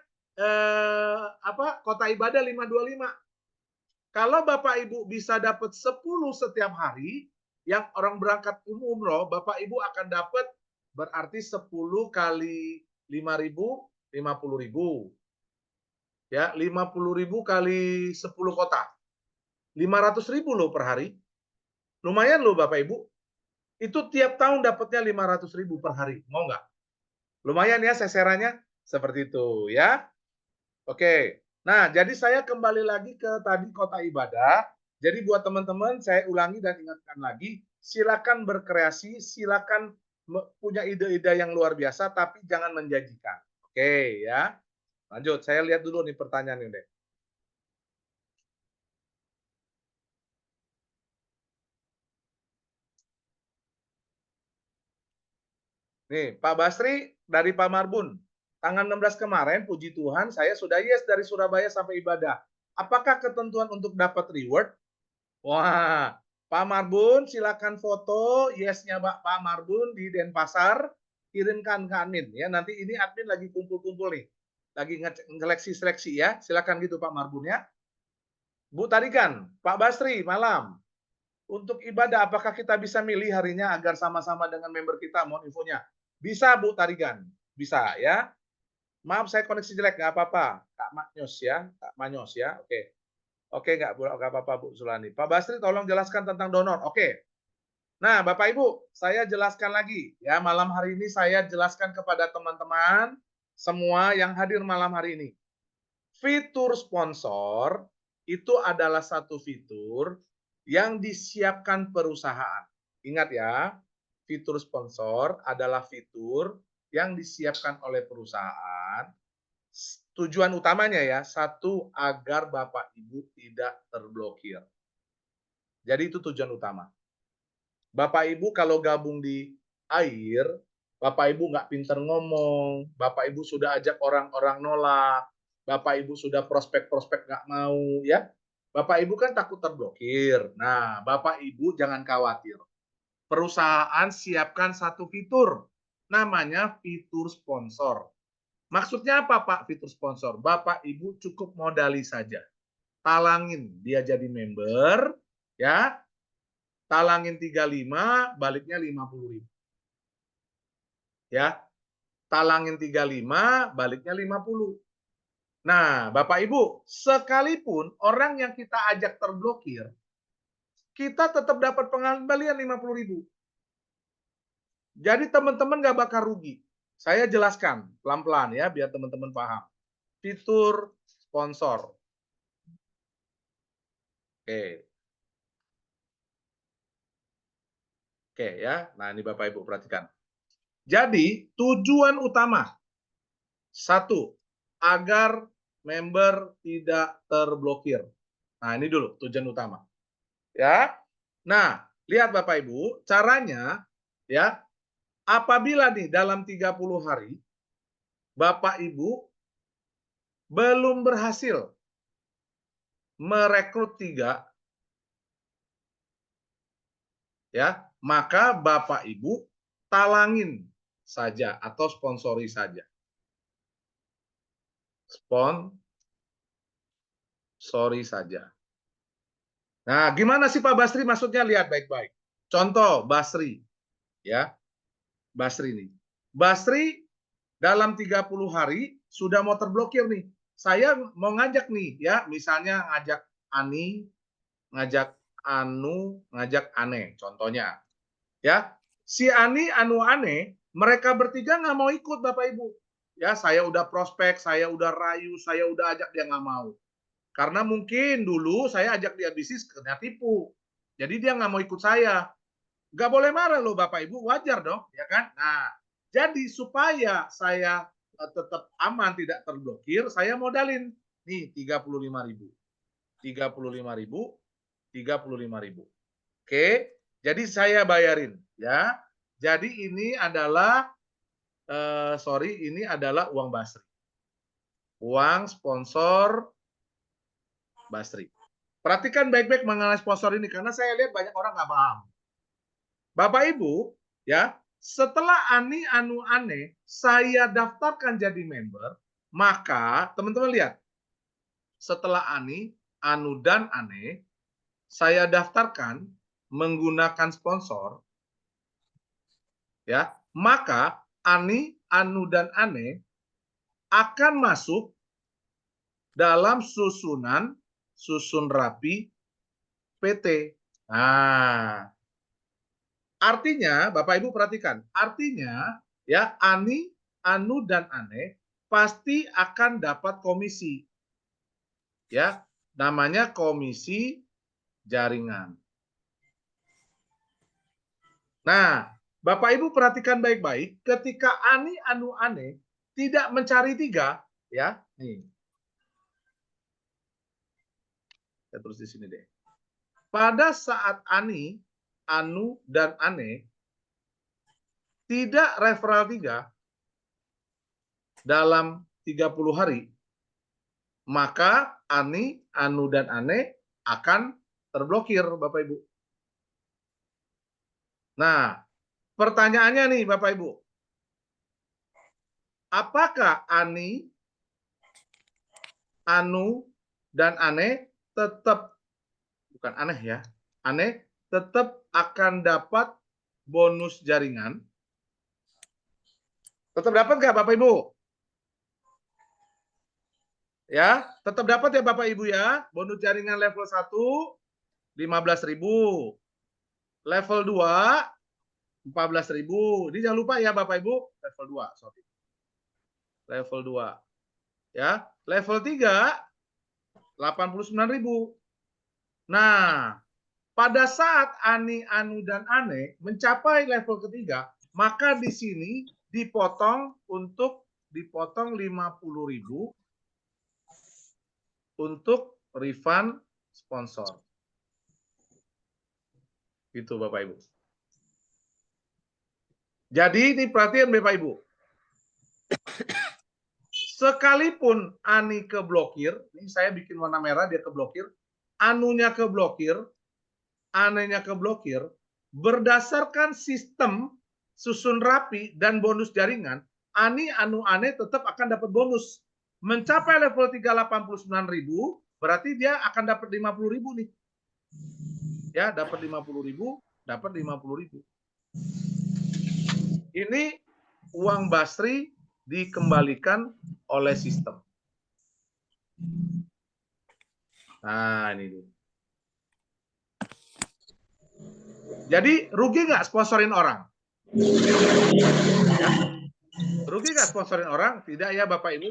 Speaker 1: Kota Ibadah 525. Kalau Bapak Ibu bisa dapat 10 setiap hari, yang orang berangkat umroh, Bapak Ibu akan dapat berarti 10 kali 5.000, 50.000. Ya, 50.000 kali 10 kota. 500.000 loh per hari. Lumayan loh Bapak Ibu. Itu tiap tahun dapatnya 500.000 per hari. Mau nggak? Lumayan ya seserannya. Seperti itu ya. Oke. Nah, jadi saya kembali lagi ke tadi Kota Ibadah. Jadi buat teman-teman, saya ulangi dan ingatkan lagi, silakan berkreasi, silakan punya ide-ide yang luar biasa, tapi jangan menjanjikan. Oke ya. Lanjut, saya lihat dulu nih pertanyaan ini. Nih, Pak Basri dari Pak Marbun. Tanggal 16 kemarin, puji Tuhan, saya sudah yes dari Surabaya sampai Ibadah. Apakah ketentuan untuk dapat reward? Wah, Pak Marbun, silakan foto yes-nya Pak Marbun di Denpasar, kirimkan ke admin ya. Nanti ini admin lagi kumpul-kumpul nih, lagi seleksi-seleksi ya. Silakan gitu Pak Marbun ya. Bu Tarikan, Pak Basri, malam. Untuk ibadah, apakah kita bisa milih harinya agar sama-sama dengan member kita? Mohon infonya. Bisa Bu Tarigan, bisa ya. Maaf saya koneksi jelek, nggak apa-apa. Kak Manyos ya, Kak Manyos ya. Oke. Oke, nggak apa-apa Bu Sulani. Pak Basri tolong jelaskan tentang donor. Oke. Nah, Bapak Ibu, saya jelaskan lagi ya. Malam hari ini saya jelaskan kepada teman-teman semua yang hadir malam hari ini. Fitur sponsor itu adalah satu fitur yang disiapkan perusahaan. Ingat ya, fitur sponsor adalah fitur yang disiapkan oleh perusahaan. Tujuan utamanya ya, satu, agar Bapak Ibu tidak terblokir. Jadi itu tujuan utama. Bapak Ibu kalau gabung di air, Bapak Ibu nggak pinter ngomong, Bapak Ibu sudah ajak orang-orang nolak, Bapak Ibu sudah prospek-prospek nggak mau, ya. Bapak Ibu kan takut terblokir. Nah, Bapak Ibu jangan khawatir. Perusahaan siapkan satu fitur, namanya fitur sponsor. Maksudnya apa Pak fitur sponsor? Bapak Ibu cukup modali saja. Talangin dia jadi member, ya. Talangin 35, baliknya 50.000. Ya. Talangin 35, baliknya 50. Nah, Bapak Ibu, sekalipun orang yang kita ajak terblokir, kita tetap dapat pengembalian 50.000. Jadi teman-teman nggak bakal rugi. Saya jelaskan pelan-pelan ya, biar teman-teman paham. Fitur sponsor. Oke. Oke ya. Nah, ini Bapak Ibu perhatikan. Jadi, tujuan utama. Satu, agar member tidak terblokir. Nah, ini dulu tujuan utama. Ya. Nah, lihat Bapak Ibu, caranya ya. Apabila nih dalam 30 hari Bapak Ibu belum berhasil merekrut 3, ya, maka Bapak Ibu talangin saja atau sponsori saja. Sponsori saja. Nah, gimana sih Pak Basri maksudnya? Lihat baik-baik. Contoh Basri, ya. Basri nih. Basri dalam 30 hari sudah mau terblokir nih. Saya mau ngajak nih, ya, misalnya ngajak Ani, ngajak Anu, ngajak Ane, contohnya. Ya, si Ani, Anu, Ane, mereka bertiga nggak mau ikut Bapak Ibu. Ya, saya udah prospek, saya udah rayu, saya udah ajak, dia nggak mau. Karena mungkin dulu saya ajak dia bisnis, kena tipu. Jadi dia nggak mau ikut saya. Nggak boleh marah loh Bapak Ibu, wajar dong, ya kan? Nah, jadi supaya saya tetap aman, tidak terblokir, saya modalin. Nih, 35.000. 35.000, 35.000. Oke, jadi saya bayarin ya. Jadi ini adalah ini adalah uang Basri. Uang sponsor Basri. Perhatikan baik-baik mengenai sponsor ini karena saya lihat banyak orang nggak paham. Bapak Ibu, ya, setelah Ani, Anu, Ane saya daftarkan jadi member, maka teman-teman lihat. Setelah Ani, Anu, dan Ane saya daftarkan menggunakan sponsor, ya, maka Ani, Anu, dan Ane akan masuk dalam susun rapi PT. Nah, artinya Bapak Ibu perhatikan, artinya ya Ani, Anu, dan Ane pasti akan dapat komisi. Ya, namanya komisi jaringan. Nah, Bapak Ibu perhatikan baik-baik, ketika Ani, Anu, Ane tidak mencari 3, ya, nih. Saya tulis di sini deh. Pada saat Ani, Anu, dan Ane tidak referral 3 dalam 30 hari, maka Ani, Anu, dan Ane akan terblokir, Bapak Ibu. Nah, pertanyaannya nih Bapak Ibu. Apakah Ani, Anu, dan Ane tetap, bukan aneh ya, Ane tetap akan dapat bonus jaringan? Tetap dapat nggak Bapak Ibu? Ya, tetap dapat ya Bapak Ibu ya. Bonus jaringan level 1, 15.000. Level 2, 14.000. Ini jangan lupa ya Bapak Ibu, level 2, sorry. Level 2. Ya, level 3, 89.000. Nah, pada saat Ani, Anu, dan Ane mencapai level ketiga, maka di sini dipotong 50.000 untuk refund sponsor. Itu Bapak Ibu. Jadi ini perhatian Bapak Ibu. Sekalipun Ani keblokir, ini saya bikin warna merah, dia keblokir, Anunya keblokir, Anenya keblokir, berdasarkan sistem susun rapi dan bonus jaringan, Ani, Anu, Ane tetap akan dapat bonus. Mencapai level 389.000, berarti dia akan dapat 50.000 nih. Ya, dapat 50.000, dapat 50.000. Ini uang Basri dikembalikan oleh sistem. Nah, ini dia. Jadi rugi nggak sponsorin orang? Ya. Rugi nggak sponsorin orang? Tidak ya Bapak Ibu.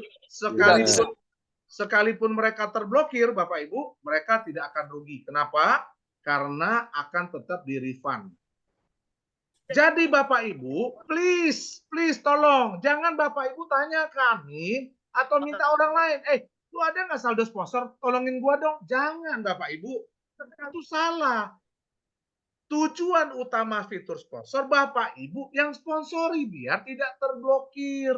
Speaker 1: Sekalipun mereka terblokir Bapak Ibu, mereka tidak akan rugi. Kenapa? Karena akan tetap di refund. Jadi Bapak Ibu, please tolong, jangan Bapak Ibu tanya kami atau minta orang lain. Lu ada nggak saldo sponsor? Tolongin gua dong. Jangan Bapak Ibu, itu salah. Tujuan utama fitur sponsor Bapak Ibu yang sponsori biar tidak terblokir.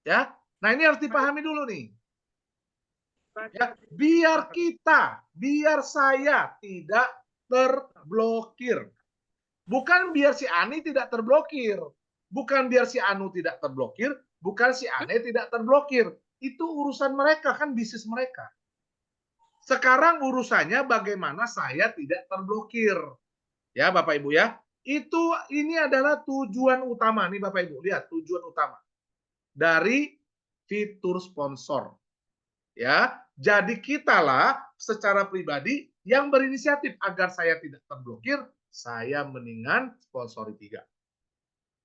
Speaker 1: Ya. Nah, ini harus dipahami dulu nih. Ya, biar saya tidak terblokir. Bukan biar si Ani tidak terblokir. Bukan biar si Anu tidak terblokir, bukan si Ane tidak terblokir. Itu urusan mereka, kan bisnis mereka. Sekarang urusannya bagaimana saya tidak terblokir. Ya Bapak Ibu ya, ini adalah tujuan utama nih Bapak Ibu, lihat tujuan utama dari fitur sponsor. Ya, jadi kitalah secara pribadi yang berinisiatif agar saya tidak terblokir, saya mendingan sponsori 3.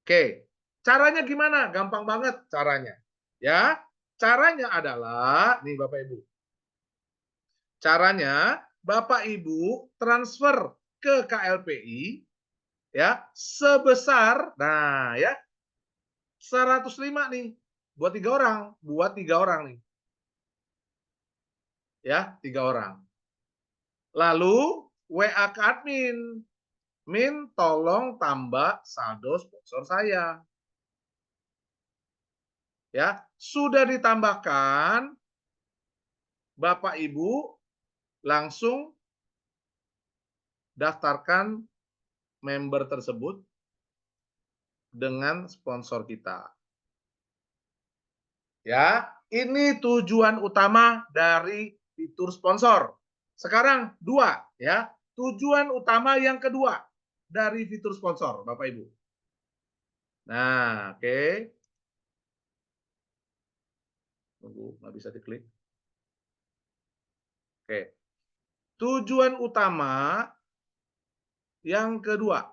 Speaker 1: Oke, caranya gimana? Gampang banget caranya. Ya, caranya adalah nih Bapak Ibu. Caranya Bapak Ibu transfer ke KLPI ya sebesar nah ya 105 nih buat 3 orang nih. Ya, 3 orang. Lalu WA ke admin. Min, tolong tambah saldo sponsor saya. Ya, sudah ditambahkan, Bapak Ibu langsung daftarkan member tersebut dengan sponsor kita. Ya, ini tujuan utama dari fitur sponsor. Sekarang 2 ya. Tujuan utama yang kedua dari fitur sponsor, Bapak Ibu. Nah, oke. Tunggu, nggak bisa diklik. Oke. Tujuan utama yang kedua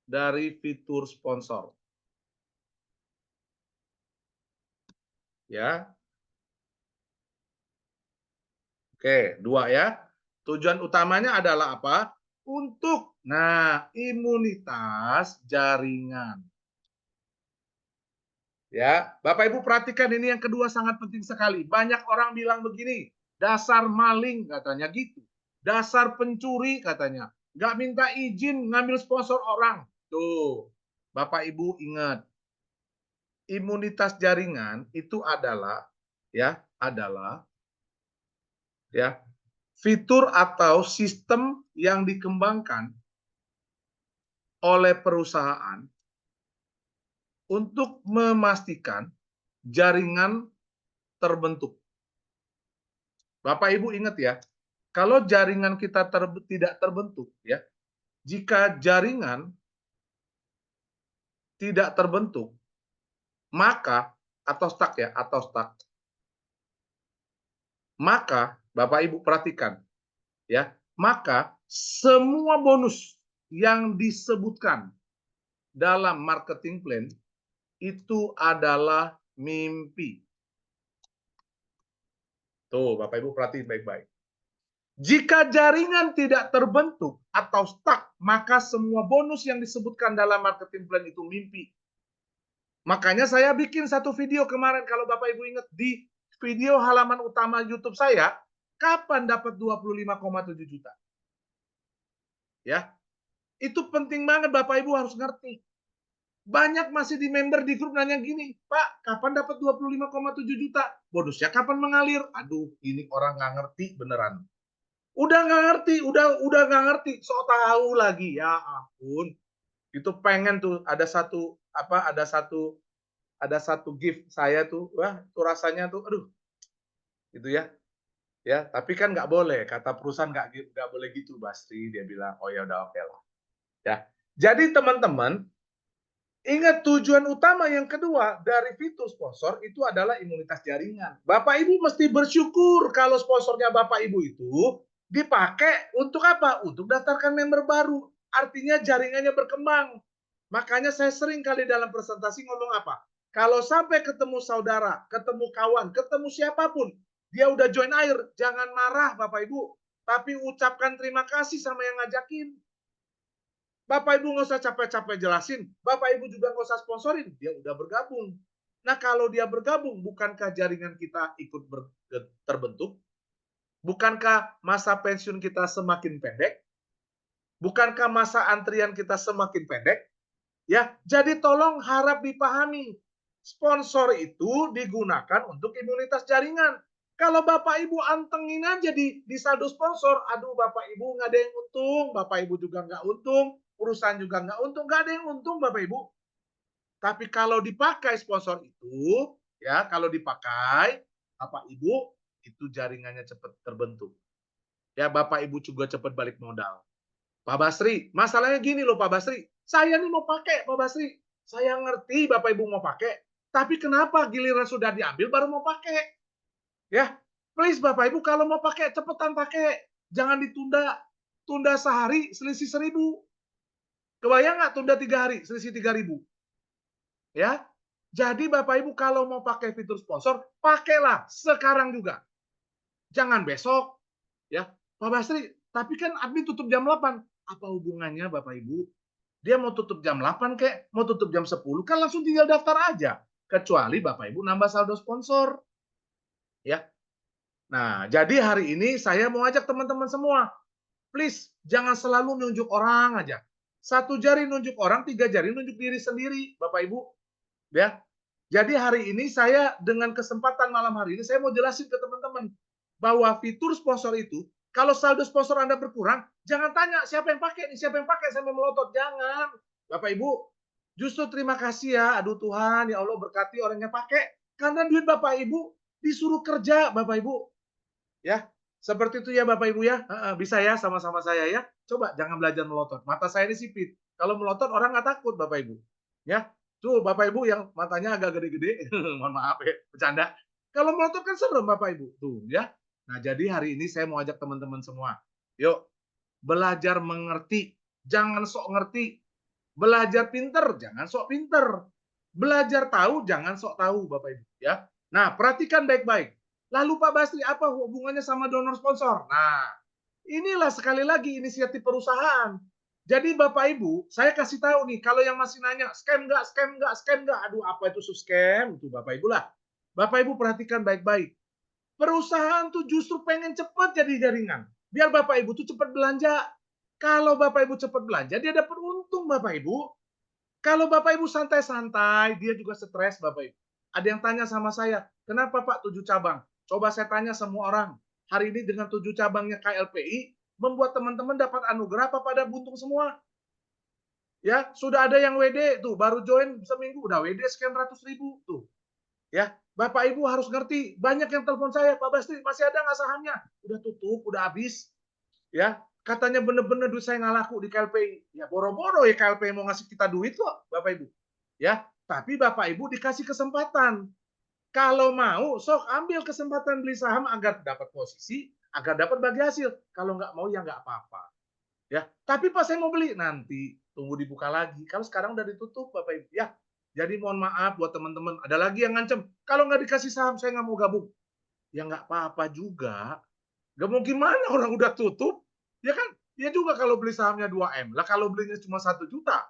Speaker 1: dari fitur sponsor. Ya. Oke, 2 ya. Tujuan utamanya adalah apa? Untuk imunitas jaringan. Ya, Bapak Ibu perhatikan ini yang kedua sangat penting sekali. Banyak orang bilang begini, dasar maling katanya gitu. Dasar pencuri katanya. Nggak minta izin ngambil sponsor orang. Tuh, Bapak Ibu ingat. Imunitas jaringan itu adalah fitur atau sistem yang dikembangkan oleh perusahaan untuk memastikan jaringan terbentuk. Bapak Ibu ingat ya, kalau jaringan kita tidak terbentuk ya, jika jaringan tidak terbentuk, maka maka Bapak Ibu perhatikan ya, maka semua bonus yang disebutkan dalam marketing plan itu adalah mimpi. Tuh, Bapak Ibu perhatiin baik-baik. Jika jaringan tidak terbentuk atau stuck, maka semua bonus yang disebutkan dalam marketing plan itu mimpi. Makanya saya bikin satu video kemarin, kalau Bapak Ibu ingat, di video halaman utama YouTube saya, kapan dapat 25,7 juta? Ya, itu penting banget Bapak Ibu harus ngerti. Banyak masih di member di grup nanya gini, Pak, kapan dapat 25,7 juta? Bonusnya kapan mengalir? Aduh, ini orang nggak ngerti beneran. Udah nggak ngerti, udah nggak ngerti, sok tahu lagi, ya ampun. Itu pengen tuh ada satu gift saya tuh, wah itu rasanya tuh, aduh, gitu ya. Ya, tapi kan nggak boleh, kata perusahaan nggak boleh gitu, Basri. Dia bilang, oh ya udah oke lah. Ya, jadi teman-teman, ingat tujuan utama yang kedua dari fitur sponsor itu adalah imunitas jaringan. Bapak Ibu mesti bersyukur kalau sponsornya Bapak Ibu itu dipakai untuk apa? Untuk daftarkan member baru. Artinya jaringannya berkembang. Makanya saya sering kali dalam presentasi ngomong apa? Kalau sampai ketemu saudara, ketemu kawan, ketemu siapapun, dia udah join air, jangan marah Bapak Ibu. Tapi ucapkan terima kasih sama yang ngajakin. Bapak Ibu nggak usah capek-capek jelasin. Bapak Ibu juga nggak usah sponsorin. Dia udah bergabung. Nah kalau dia bergabung, bukankah jaringan kita ikut terbentuk? Bukankah masa pensiun kita semakin pendek? Bukankah masa antrian kita semakin pendek? Ya, jadi tolong harap dipahami. Sponsor itu digunakan untuk imunitas jaringan. Kalau Bapak Ibu antengin aja di saldo sponsor, aduh Bapak Ibu nggak ada yang untung, Bapak Ibu juga nggak untung, perusahaan juga nggak untung, nggak ada yang untung Bapak Ibu. Tapi kalau dipakai sponsor itu, ya kalau dipakai, Bapak Ibu itu jaringannya cepat terbentuk. Ya Bapak Ibu juga cepat balik modal. Pak Basri, masalahnya gini loh Pak Basri, saya nih mau pakai Pak Basri, saya ngerti Bapak Ibu mau pakai, tapi kenapa giliran sudah diambil baru mau pakai? Ya, please Bapak Ibu kalau mau pakai cepetan pakai, jangan ditunda. Tunda sehari selisih 1.000. Kebayang nggak tunda 3 hari selisih 3.000? Ya. Jadi Bapak Ibu kalau mau pakai fitur sponsor, pakailah sekarang juga. Jangan besok, ya. Pak Basri, tapi kan admin tutup jam 8. Apa hubungannya Bapak Ibu? Dia mau tutup jam 8 kek, mau tutup jam 10, kan langsung tinggal daftar aja. Kecuali Bapak Ibu nambah saldo sponsor. Ya. Nah, jadi hari ini saya mau ajak teman-teman semua. Please, jangan selalu nunjuk orang aja. Satu jari nunjuk orang, 3 jari nunjuk diri sendiri, Bapak Ibu. Ya. Jadi hari ini saya dengan kesempatan malam hari ini saya mau jelasin ke teman-teman bahwa fitur sponsor itu kalau saldo sponsor Anda berkurang, jangan tanya siapa yang pakai nih, siapa yang pakai sampai melotot, jangan. Bapak Ibu, justru terima kasih ya, aduh Tuhan, ya Allah berkati orang yang pakai. Karena duit Bapak Ibu disuruh kerja, Bapak Ibu. Ya, seperti itu ya Bapak Ibu ya. Bisa ya sama-sama saya ya. Coba jangan belajar melotot. Mata saya ini sipit. Kalau melotot orang nggak takut Bapak Ibu. Ya, tuh Bapak Ibu yang matanya agak gede-gede, mohon maaf ya, bercanda. Kalau melotot kan serem Bapak Ibu, tuh ya. Nah jadi hari ini saya mau ajak teman-teman semua, yuk belajar mengerti, jangan sok ngerti. Belajar pinter, jangan sok pinter. Belajar tahu, jangan sok tahu Bapak Ibu ya. Nah perhatikan baik-baik. Lalu Pak Basri, apa hubungannya sama donor sponsor? Nah, inilah sekali lagi inisiatif perusahaan. Jadi Bapak Ibu, saya kasih tahu nih, kalau yang masih nanya, scam nggak, scam nggak, scam nggak, aduh apa itu scam? Itu Bapak Ibu lah. Bapak Ibu perhatikan baik-baik. Perusahaan tuh justru pengen cepat jadi jaringan. Biar Bapak Ibu tuh cepat belanja. Kalau Bapak Ibu cepat belanja, dia dapat untung Bapak Ibu. Kalau Bapak Ibu santai-santai, dia juga stres Bapak Ibu. Ada yang tanya sama saya, kenapa Pak 7 cabang? Coba saya tanya semua orang. Hari ini dengan 7 cabangnya KLPI, membuat teman-teman dapat anugerah apa pada buntung semua? Ya, sudah ada yang WD tuh, baru join seminggu, udah WD sekian ratus ribu tuh. Ya, Bapak Ibu harus ngerti. Banyak yang telepon saya, Pak Basti masih ada nggak sahamnya? Udah tutup, udah habis. Ya, katanya bener-bener duit saya nggak laku di KLPI. Ya boro-boro ya KLPI mau ngasih kita duit kok, Bapak Ibu. Ya, tapi Bapak Ibu dikasih kesempatan. Kalau mau, sok ambil kesempatan beli saham agar dapat posisi, agar dapat bagi hasil. Kalau nggak mau ya nggak apa-apa. Ya, tapi pas saya mau beli nanti tunggu dibuka lagi. Kalau sekarang udah ditutup, Bapak Ibu. Ya, jadi mohon maaf buat teman-teman. Ada lagi yang ngancem, kalau nggak dikasih saham saya nggak mau gabung. Ya nggak apa-apa juga. Gak mau gimana orang udah tutup, ya kan? Ya juga kalau beli sahamnya 2M. Lah kalau belinya cuma 1 juta,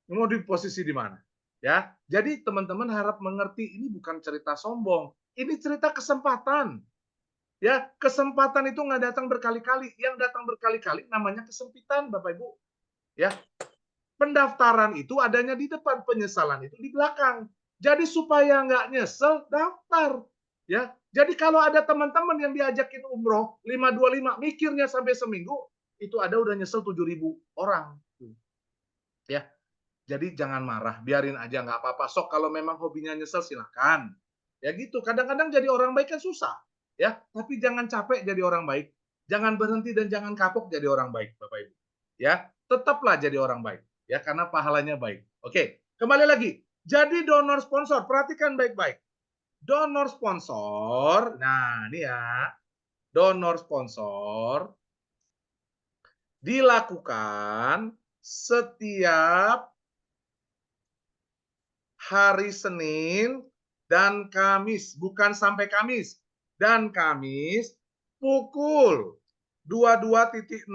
Speaker 1: mau di posisi di mana? Ya, jadi teman-teman harap mengerti ini bukan cerita sombong, ini cerita kesempatan. Ya, kesempatan itu nggak datang berkali-kali, yang datang berkali-kali namanya kesempitan, Bapak Ibu. Ya, pendaftaran itu adanya di depan, penyesalan itu di belakang. Jadi supaya nggak nyesel, daftar. Ya, jadi kalau ada teman-teman yang diajakin umroh 525 mikirnya sampai seminggu, itu ada udah nyesel 7.000 orang. Ya, jadi jangan marah, biarin aja nggak apa-apa. Sok kalau memang hobinya nyesel silakan. Ya gitu. Kadang-kadang jadi orang baik kan susah, ya. Tapi jangan capek jadi orang baik. Jangan berhenti dan jangan kapok jadi orang baik, Bapak Ibu. Ya, tetaplah jadi orang baik, ya karena pahalanya baik. Oke, kembali lagi. Jadi donor sponsor, perhatikan baik-baik. Donor sponsor, nah ini ya. Donor sponsor dilakukan setiap hari Senin dan Kamis, bukan sampai Kamis. Dan Kamis pukul 22.00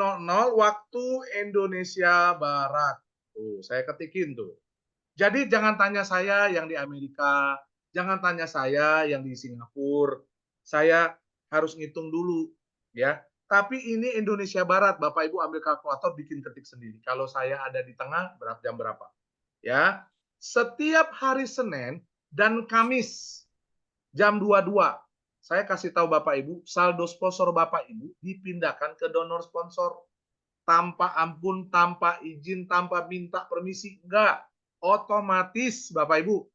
Speaker 1: waktu Indonesia Barat. Tuh, saya ketikin tuh. Jadi jangan tanya saya yang di Amerika, jangan tanya saya yang di Singapura. Saya harus ngitung dulu, ya. Tapi ini Indonesia Barat, Bapak Ibu ambil kalkulator bikin ketik sendiri. Kalau saya ada di tengah, jam berapa? Ya, setiap hari Senin dan Kamis jam 22. Saya kasih tahu Bapak Ibu, saldo sponsor Bapak Ibu dipindahkan ke donor sponsor tanpa ampun, tanpa izin, tanpa minta permisi, enggak. Otomatis Bapak Ibu.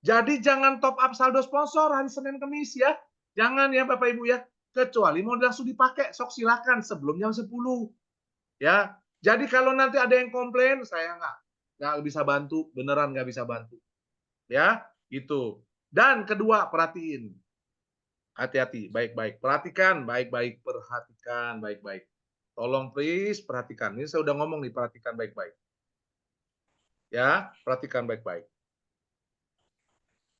Speaker 1: Jadi jangan top up saldo sponsor hari Senin Kamis ya. Jangan ya Bapak Ibu ya. Kecuali mau langsung dipakai, sok silakan sebelum jam 10. Ya. Jadi kalau nanti ada yang komplain, saya nggak bisa bantu, beneran nggak bisa bantu. Ya, itu. Dan kedua, perhatiin. Hati-hati, baik-baik. Perhatikan, baik-baik. Perhatikan, baik-baik. Tolong please, perhatikan. Ini saya udah ngomong nih, perhatikan baik-baik. Ya, perhatikan baik-baik.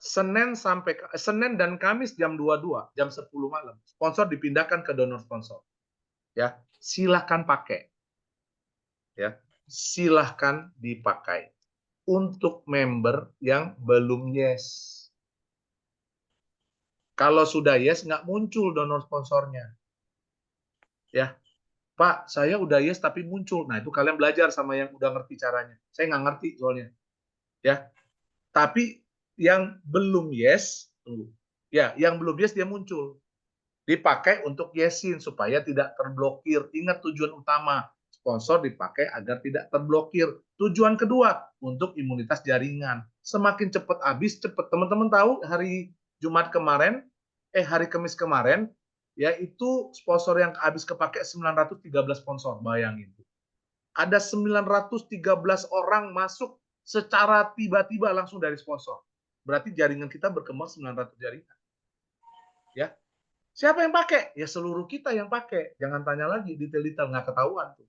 Speaker 1: Senin dan Kamis jam 22, jam 10 malam. Sponsor dipindahkan ke donor sponsor. Ya, silahkan pakai. Ya, silahkan dipakai untuk member yang belum yes. Kalau sudah yes, nggak muncul donor sponsornya. Ya, Pak, saya udah yes tapi muncul. Nah, itu kalian belajar sama yang udah ngerti caranya. Saya nggak ngerti soalnya. Ya, tapi yang belum yes, tunggu. Ya, yang belum yes dia muncul. Dipakai untuk yesin supaya tidak terblokir. Ingat tujuan utama. Sponsor dipakai agar tidak terblokir. Tujuan kedua, untuk imunitas jaringan. Semakin cepat habis, cepat. Teman-teman tahu hari Jumat kemarin, hari Kamis kemarin, yaitu sponsor yang habis kepake 913 sponsor. Bayangin. Ada 913 orang masuk secara tiba-tiba langsung dari sponsor. Berarti jaringan kita berkembang 900 jaringan. Ya. Siapa yang pakai? Ya seluruh kita yang pakai. Jangan tanya lagi detail-detail, nggak ketahuan tuh.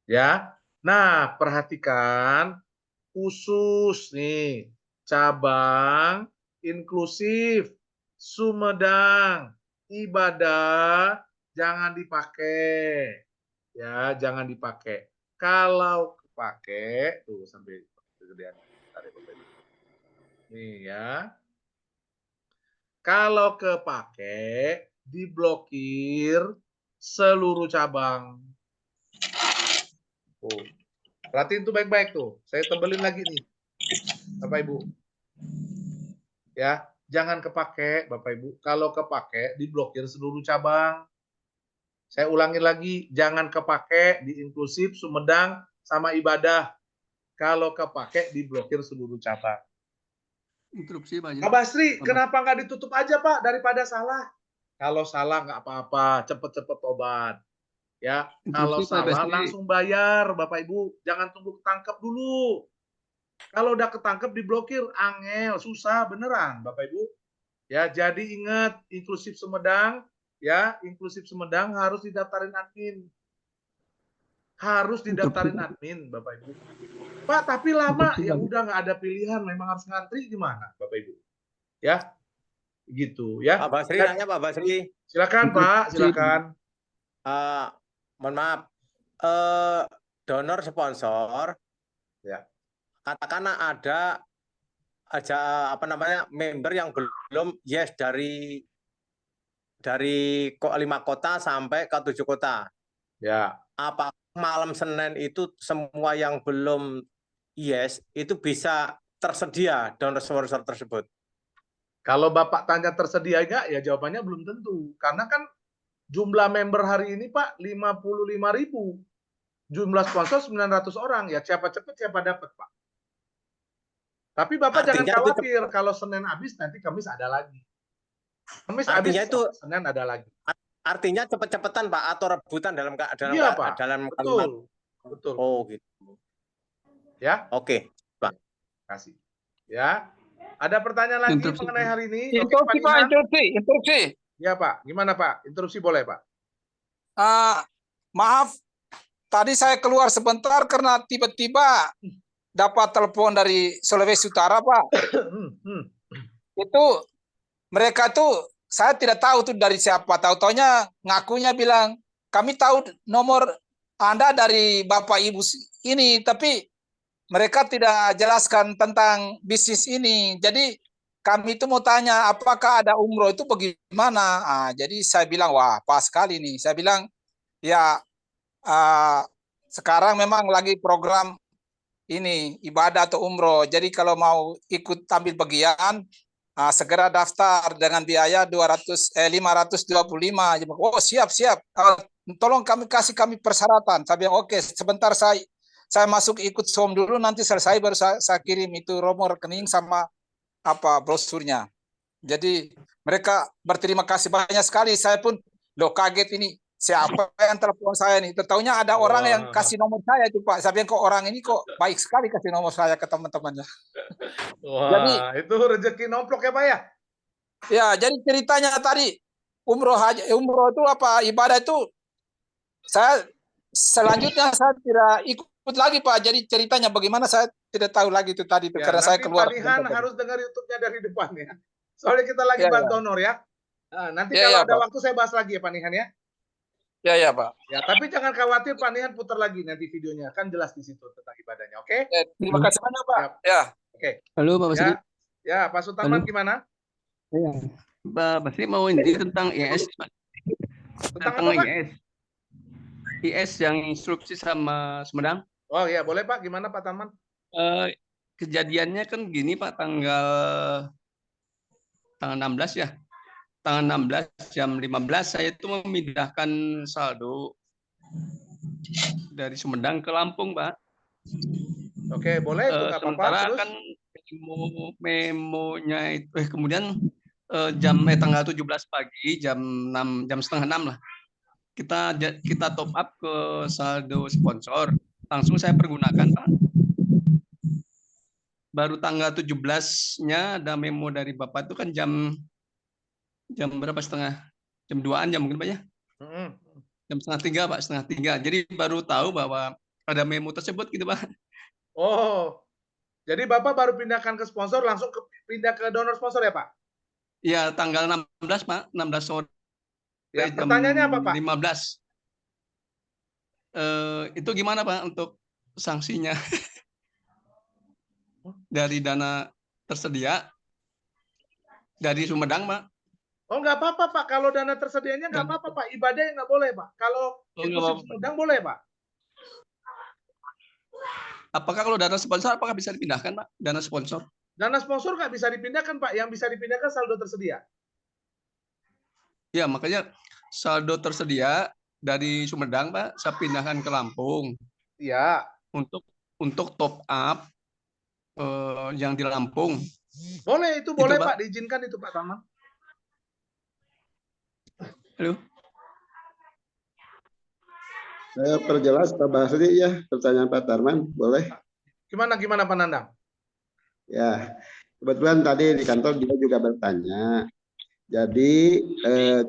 Speaker 1: Ya. Nah, perhatikan khusus nih cabang inklusif Sumedang Ibadah jangan dipakai. Ya, jangan dipakai. Kalau pakai tuh sampai kegedean. Nih ya. Kalau kepake, diblokir seluruh cabang. Oh. Perhatiin tuh baik-baik tuh. Saya tebelin lagi nih, Bapak Ibu. Ya, jangan kepake, Bapak Ibu. Kalau kepake, diblokir seluruh cabang. Saya ulangin lagi, jangan kepake di inklusif, Sumedang, sama Ibadah. Kalau kepake, diblokir seluruh cabang.
Speaker 7: Interupsi Pak.
Speaker 1: Pak Basri, kenapa nggak ditutup aja Pak daripada salah? Kalau salah nggak apa-apa, cepet-cepet tobat. Ya, kalau salah langsung bayar Bapak Ibu, jangan tunggu ketangkep dulu. Kalau udah ketangkep diblokir, angel, susah beneran Bapak Ibu. Ya, jadi ingat inklusif Sumedang, ya, inklusif Sumedang harus didaftarin admin. Harus didaftarin admin Bapak Ibu. Pak, tapi lama, ya udah nggak ada pilihan, memang harus ngantri gimana, Bapak Ibu? Ya, gitu ya.
Speaker 5: Pak Basri nanya Pak Basri.
Speaker 1: Silakan Pak, silakan.
Speaker 5: Mohon maaf, donor sponsor,
Speaker 1: Ya.
Speaker 5: katakanlah ada aja member yang belum yes dari 5 kota sampai ke 7 kota.
Speaker 1: Ya.
Speaker 5: Apa malam Senin itu semua yang belum yes itu bisa tersedia donor sponsor tersebut?
Speaker 1: Kalau Bapak tanya tersedia enggak, ya jawabannya belum tentu. Karena kan jumlah member hari ini Pak 55.000. Jumlah sponsor 900 orang. Ya siapa cepat siapa dapat Pak. Tapi Bapak jangan khawatir. Kalau Senin habis nanti Kamis ada lagi. Kamis habis, Senin ada lagi.
Speaker 5: Artinya cepet-cepetan Pak atau rebutan dalam
Speaker 1: iya, Pak.
Speaker 5: dalam
Speaker 1: betul.
Speaker 5: Oh gitu.
Speaker 1: Ya.
Speaker 5: Oke, Pak.
Speaker 1: Kasih. Ya. Ada pertanyaan lagi mengenai hari ini?
Speaker 3: Interupsi Pak, interupsi.
Speaker 1: Ya Pak, gimana Pak? Interupsi boleh Pak?
Speaker 3: Maaf, tadi saya keluar sebentar karena tiba-tiba dapat telepon dari Sulawesi Utara Pak. Itu mereka tuh saya tidak tahu tuh dari siapa. Tahu-taunya ngakunya bilang kami tahu nomor Anda dari Bapak Ibu ini, tapi mereka tidak jelaskan tentang bisnis ini. Jadi kami itu mau tanya apakah ada umroh itu bagaimana. Jadi saya bilang wah pas sekali nih. Saya bilang ya sekarang memang lagi program ini ibadah atau umroh. Jadi kalau mau ikut ambil bagian segera daftar dengan biaya 525. Oh siap. Tolong kami persyaratan. Saya bilang oke, sebentar saya masuk ikut SOM dulu, nanti selesai baru saya kirim itu nomor rekening sama brosurnya. Jadi mereka berterima kasih banyak sekali. Saya pun kaget ini siapa yang telepon saya nih. Tertaunya ada orang yang kasih nomor saya itu Pak. Saya bilang kok orang ini kok baik sekali kasih nomor saya ke teman-temannya.
Speaker 1: Wah, jadi itu rezeki nomplok ya Pak ya?
Speaker 3: Ya, jadi ceritanya tadi umroh itu ibadah itu saya selanjutnya saya tidak ikut lagi Pak. Jadi ceritanya bagaimana saya tidak tahu lagi itu tadi tuh,
Speaker 1: Ya,
Speaker 3: karena saya
Speaker 1: nanti
Speaker 3: keluar.
Speaker 1: Panihan harus dengar YouTube-nya dari depan ya. Soalnya kita lagi
Speaker 3: Ya,
Speaker 1: bahas
Speaker 3: ya.
Speaker 1: donor ya. Nah, nanti
Speaker 3: Ya,
Speaker 1: kalau
Speaker 3: ya,
Speaker 1: ada
Speaker 3: Pak.
Speaker 1: waktu saya bahas lagi ya Panihan ya.
Speaker 3: Ya, ya, Pak.
Speaker 1: Ya, tapi jangan khawatir Panihan putar lagi nanti videonya, kan jelas di situ tentang ibadahnya. Oke?
Speaker 3: Ya, terima kasih banyak, Pak.
Speaker 1: Siap.
Speaker 3: Ya.
Speaker 1: Oke.
Speaker 7: Halo Pak Basri.
Speaker 1: Ya. Ya, Pak Sutarman
Speaker 7: Halo.
Speaker 1: gimana?
Speaker 7: Iya. Pak Basri mau ini tentang IS, Pak.
Speaker 1: Tentang apa, Pak?
Speaker 7: IS yang instruksi sama Sumedang.
Speaker 1: Oh iya, boleh Pak. Gimana Pak Tarman?
Speaker 7: Kejadiannya kan gini Pak, tanggal 16 ya. Tanggal 16 jam 15 saya itu memindahkan saldo dari Sumedang ke Lampung, Pak.
Speaker 1: Oke, boleh itu nggak apa-apa.
Speaker 7: Sementara
Speaker 1: Terus?
Speaker 7: kan memonya itu kemudian tanggal 17 pagi jam 6, jam setengah 6 lah. Kita top up ke saldo sponsor. Langsung saya pergunakan, Pak. Baru tanggal 17-nya ada memo dari Bapak itu kan jam berapa, jam 2-an jam mungkin Pak ya? Jam setengah 3 Pak, setengah 3. Jadi baru tahu bahwa ada memo tersebut gitu Pak.
Speaker 1: Oh, jadi Bapak baru pindahkan ke sponsor, langsung pindah ke donor sponsor ya Pak?
Speaker 7: Ya tanggal 16 Pak, 16 sore.
Speaker 1: Ya,
Speaker 7: jam
Speaker 1: pertanyaannya apa Pak?
Speaker 7: 15. Itu gimana Pak untuk sanksinya? Dari dana tersedia dari Sumedang Pak.
Speaker 1: Oh nggak apa-apa Pak, kalau dana tersedianya nggak apa-apa Pak, ibadahnya nggak boleh Pak. Kalau inklusif Sumedang boleh Pak.
Speaker 7: Apakah kalau dana sponsor apakah bisa dipindahkan Pak? Dana sponsor?
Speaker 1: Dana sponsor nggak bisa dipindahkan Pak, yang bisa dipindahkan saldo tersedia.
Speaker 7: Ya makanya saldo tersedia dari Sumedang Pak, saya pindahkan ke Lampung.
Speaker 1: Iya.
Speaker 7: Untuk top up yang di Lampung.
Speaker 1: Boleh, itu boleh
Speaker 7: Itu,
Speaker 1: Pak, diizinkan itu Pak Tarman.
Speaker 7: Halo.
Speaker 2: Saya perjelas Pak Basri ya, pertanyaan Pak Tarman, boleh?
Speaker 1: Gimana Pak Nandang?
Speaker 2: Ya, kebetulan tadi di kantor dia juga bertanya. Jadi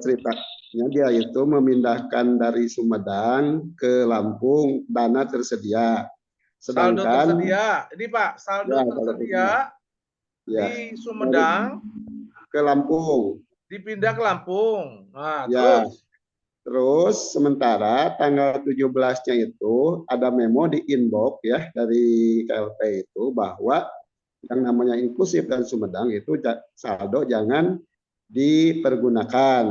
Speaker 2: ceritanya dia itu memindahkan dari Sumedang ke Lampung, dana tersedia.
Speaker 1: Saldo
Speaker 2: Sedangkan
Speaker 1: tersedia, ini Pak, saldo
Speaker 2: Ya,
Speaker 1: tersedia
Speaker 2: ya,
Speaker 1: di Sumedang
Speaker 2: ke Lampung.
Speaker 1: dipindah ke Lampung. Nah,
Speaker 2: Ya.
Speaker 1: terus
Speaker 2: Terus sementara tanggal 17-nya itu ada memo di inbox ya dari KLP itu bahwa yang namanya inklusif dan Sumedang itu saldo jangan dipergunakan.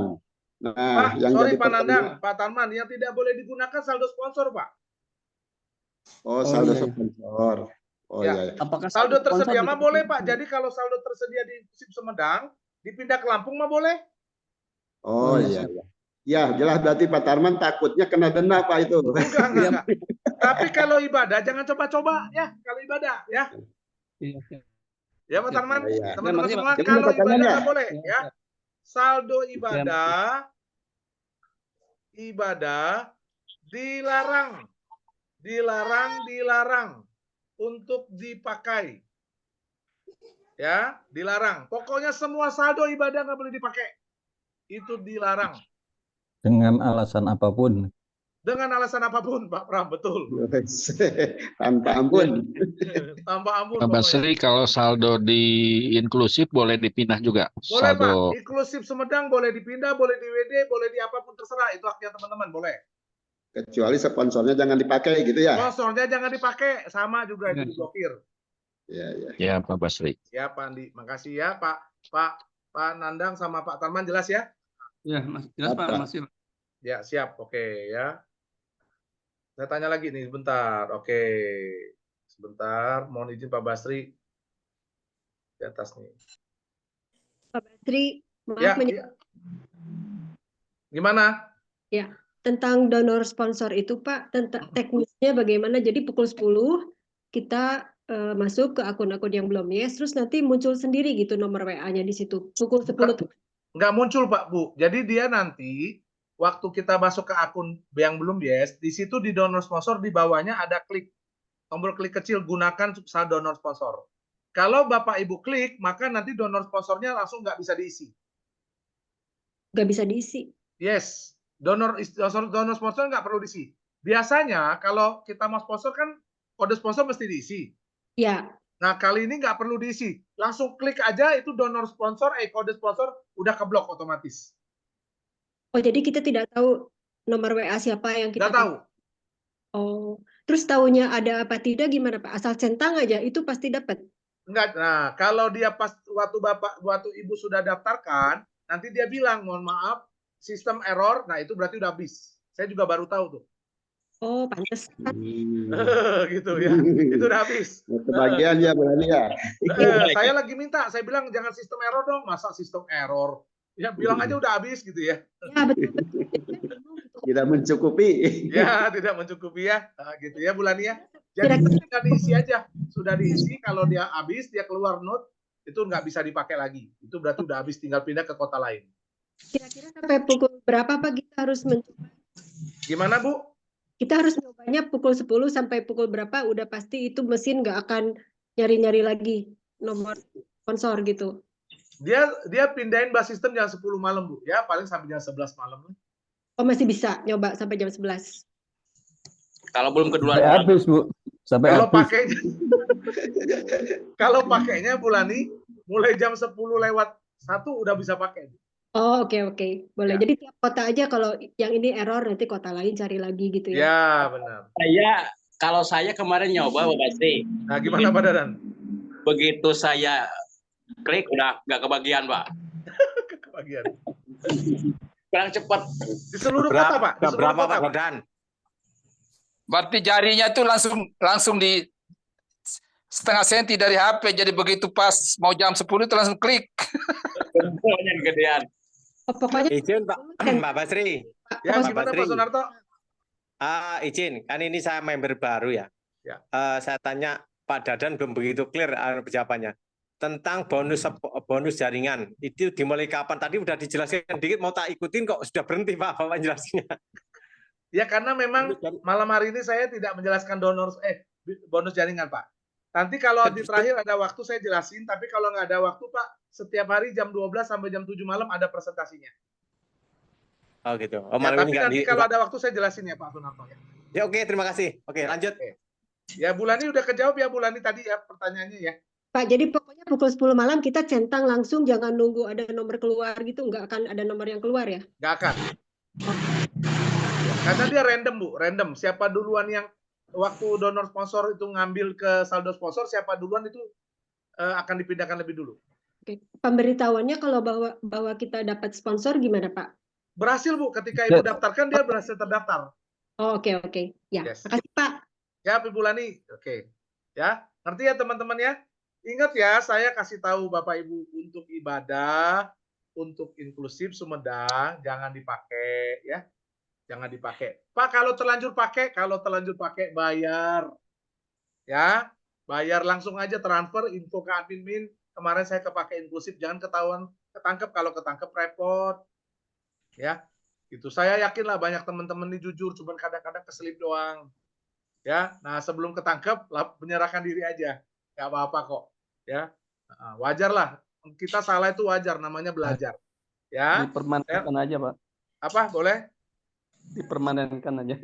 Speaker 2: Nah,
Speaker 1: Pak,
Speaker 2: yang
Speaker 1: sorry
Speaker 2: jadi
Speaker 1: Pak Nandang, Pak Tarman, yang tidak boleh digunakan saldo sponsor Pak.
Speaker 2: saldo
Speaker 7: iya.
Speaker 2: sponsor. Oh
Speaker 1: Ya.
Speaker 2: iya.
Speaker 7: Apakah
Speaker 1: Saldo tersedia
Speaker 7: sponsor
Speaker 1: mah boleh Pak. Jadi kalau saldo tersedia di inklusif Sumedang dipindah ke Lampung mah boleh.
Speaker 2: Oh iya. Ya, jelas berarti Pak Tarman takutnya kena denda Pak itu.
Speaker 1: Enggak. Tapi kalau ibadah jangan coba-coba ya, kalau ibadah ya. Ya Pak Tarman,
Speaker 2: Iya.
Speaker 1: teman-teman semua
Speaker 2: Jadi
Speaker 1: kalau
Speaker 2: pertanyaannya.
Speaker 1: ibadah nggak boleh ya. Saldo ibadah dilarang untuk dipakai. Ya, dilarang. Pokoknya semua saldo ibadah nggak boleh dipakai. Itu dilarang.
Speaker 8: Dengan alasan apapun.
Speaker 1: Dengan alasan apapun, Pak Pram, betul.
Speaker 2: Tanpa ampun.
Speaker 1: Tanpa ampun.
Speaker 9: Pak Basri, kalau saldo di inklusif boleh dipindah juga?
Speaker 1: Boleh
Speaker 9: Saldo...
Speaker 1: Pak, inklusif Sumedang boleh dipindah, boleh di WD, boleh di apapun terserah. Itu haknya teman-teman, boleh.
Speaker 2: Kecuali sponsornya jangan dipakai gitu ya?
Speaker 1: Sponsornya jangan dipakai, sama juga itu diblokir.
Speaker 2: Ya.
Speaker 9: Ya, Pak Basri.
Speaker 1: Ya, Pak Andi. Makasih ya, Pak Nandang sama Pak Tarman, jelas ya?
Speaker 7: Ya, jelas Pak, masih.
Speaker 1: Ya, siap. Oke, ya. Saya tanya lagi nih, sebentar. Oke. Sebentar, mohon izin Pak Basri. Di atas nih.
Speaker 10: Pak Basri, maaf
Speaker 1: ya. Gimana?
Speaker 10: Ya, tentang donor sponsor itu Pak, tentang teknisnya bagaimana? Jadi pukul 10 kita masuk ke akun-akun yang belum yes, terus nanti muncul sendiri gitu nomor WA-nya di situ. Pukul 10.
Speaker 1: Nggak muncul Pak Bu. Jadi dia nanti waktu kita masuk ke akun yang belum yes, di situ di donor sponsor di bawahnya ada tombol klik kecil, gunakan saldo donor sponsor. Kalau Bapak Ibu klik, maka nanti donor sponsornya langsung nggak bisa diisi.
Speaker 10: Nggak bisa diisi?
Speaker 1: Yes. Donor sponsor nggak perlu diisi. Biasanya kalau kita mau sponsor kan kode sponsor mesti diisi.
Speaker 10: Ya.
Speaker 1: Nah, kali ini nggak perlu diisi. Langsung klik aja, itu donor sponsor, kode sponsor, udah keblok otomatis.
Speaker 10: Oh, jadi kita tidak tahu nomor WA siapa yang kita
Speaker 1: Nggak tahu.
Speaker 10: Oh, terus tahunya ada apa tidak gimana Pak? Asal centang aja, itu pasti dapat.
Speaker 1: Enggak. Nah, kalau dia pas waktu Ibu sudah daftarkan, nanti dia bilang, mohon maaf, sistem error. Nah, itu berarti udah habis. Saya juga baru tahu tuh.
Speaker 10: Oh, pantas.
Speaker 1: Gitu ya. Itu udah habis.
Speaker 2: Kebagian ya bulan ini ya.
Speaker 1: Saya lagi minta, saya bilang jangan sistem error dong. Masa sistem error? Ya bilang aja udah habis gitu ya.
Speaker 10: Ya, betul.
Speaker 2: Tidak mencukupi.
Speaker 1: Ya, tidak mencukupi ya. Gitu ya bulan ya. Jadi tinggal diisi aja. Sudah diisi, kalau dia habis, dia keluar note, itu nggak bisa dipakai lagi. Itu berarti udah habis, tinggal pindah ke kota lain.
Speaker 10: Kira-kira sampai pukul berapa Pak kita harus mencoba?
Speaker 1: Gimana Bu?
Speaker 10: Kita harus nyobanya pukul 10 sampai pukul berapa udah pasti itu mesin nggak akan nyari-nyari lagi nomor sponsor gitu.
Speaker 1: Dia pindahin bus system jam 10 malam Bu. Ya paling sampai jam 11 malam.
Speaker 10: Oh, masih bisa nyoba sampai jam 11.
Speaker 9: Kalau belum kedua
Speaker 8: Sampai habis, Bu. Sampai
Speaker 1: Kalau
Speaker 8: habis.
Speaker 1: pakainya kalau pakainya Bulani mulai jam 10 lewat 1 udah bisa pakai.
Speaker 10: Oh, oke. Boleh.
Speaker 1: Ya.
Speaker 10: Jadi tiap kota aja, kalau yang ini error nanti kota lain cari lagi gitu ya.
Speaker 1: Ya, benar.
Speaker 9: Kalau saya kemarin nyoba, Pak Basri.
Speaker 1: Nah, gimana Pak Dadan?
Speaker 9: Begitu saya klik udah nggak kebagian, Pak.
Speaker 1: Kebagian.
Speaker 9: Kurang cepat.
Speaker 1: Di seluruh kota, Pak. Di seluruh
Speaker 5: Berapa
Speaker 1: kota,
Speaker 5: Pak
Speaker 1: Pak.
Speaker 5: Dan?
Speaker 3: Berarti jarinya itu langsung di setengah senti dari HP, jadi begitu pas mau jam 10 itu langsung klik.
Speaker 9: Yang gedean.
Speaker 10: Oh, pokoknya
Speaker 5: Izin Pak Basri.
Speaker 1: Ya,
Speaker 5: Pak
Speaker 1: gimana
Speaker 5: Basri.
Speaker 1: Pak Sunarto?
Speaker 5: Izin, kan ini saya member baru ya.
Speaker 1: Ya.
Speaker 5: Saya tanya Pak Dadan belum begitu clear jawabannya. Tentang bonus jaringan, itu dimulai kapan? Tadi udah dijelaskan dikit, mau tak ikutin kok sudah berhenti Pak Bapak jelasnya.
Speaker 1: Ya, karena memang malam hari ini saya tidak menjelaskan bonus jaringan, Pak. Nanti kalau di terakhir ada waktu saya jelasin, tapi kalau nggak ada waktu, Pak, setiap hari jam 12 sampai jam 7 malam ada presentasinya.
Speaker 5: Oh gitu.
Speaker 1: Ya, tapi nanti kalau ada waktu saya jelasin ya Pak Sunarto.
Speaker 5: Ya oke, terima kasih. Oke, lanjut.
Speaker 1: Ya, Bulani udah kejawab ya Bulani tadi ya pertanyaannya ya.
Speaker 10: Pak, jadi pokoknya pukul 10 malam kita centang langsung, jangan nunggu ada nomor keluar gitu, nggak akan ada nomor yang keluar ya?
Speaker 1: Nggak akan. Karena dia random Bu, random. Siapa duluan yang waktu donor sponsor itu ngambil ke saldo sponsor, siapa duluan itu akan dipindahkan lebih dulu.
Speaker 10: Oke. Pemberitahuannya kalau bahwa kita dapat sponsor gimana Pak?
Speaker 1: Berhasil Bu, ketika Ibu daftarkan dia berhasil terdaftar.
Speaker 10: Oh, oke. Ya,
Speaker 1: Yes.
Speaker 10: makasih Pak.
Speaker 1: Ya, Ibu Lani. Oke. Ya, ngerti ya teman-teman ya? Ingat ya, saya kasih tahu Bapak Ibu, untuk ibadah, untuk inklusif Sumedang, jangan dipakai ya. Jangan dipakai. Pak, kalau terlanjur pakai bayar. Ya, bayar langsung aja, transfer info ke admin. Kemarin saya kepake inklusif, jangan ketangkep, kalau ketangkep repot. Ya, itu saya yakin lah banyak teman-teman ini jujur, cuman kadang-kadang keselip doang. Ya, nah sebelum ketangkep, menyerahkan diri aja, nggak apa-apa kok. Ya, wajar lah. Kita salah itu wajar, namanya belajar. Ya.
Speaker 8: Dipermanenkan aja Pak.
Speaker 1: Apa? Boleh?
Speaker 8: Dipermanenkan aja.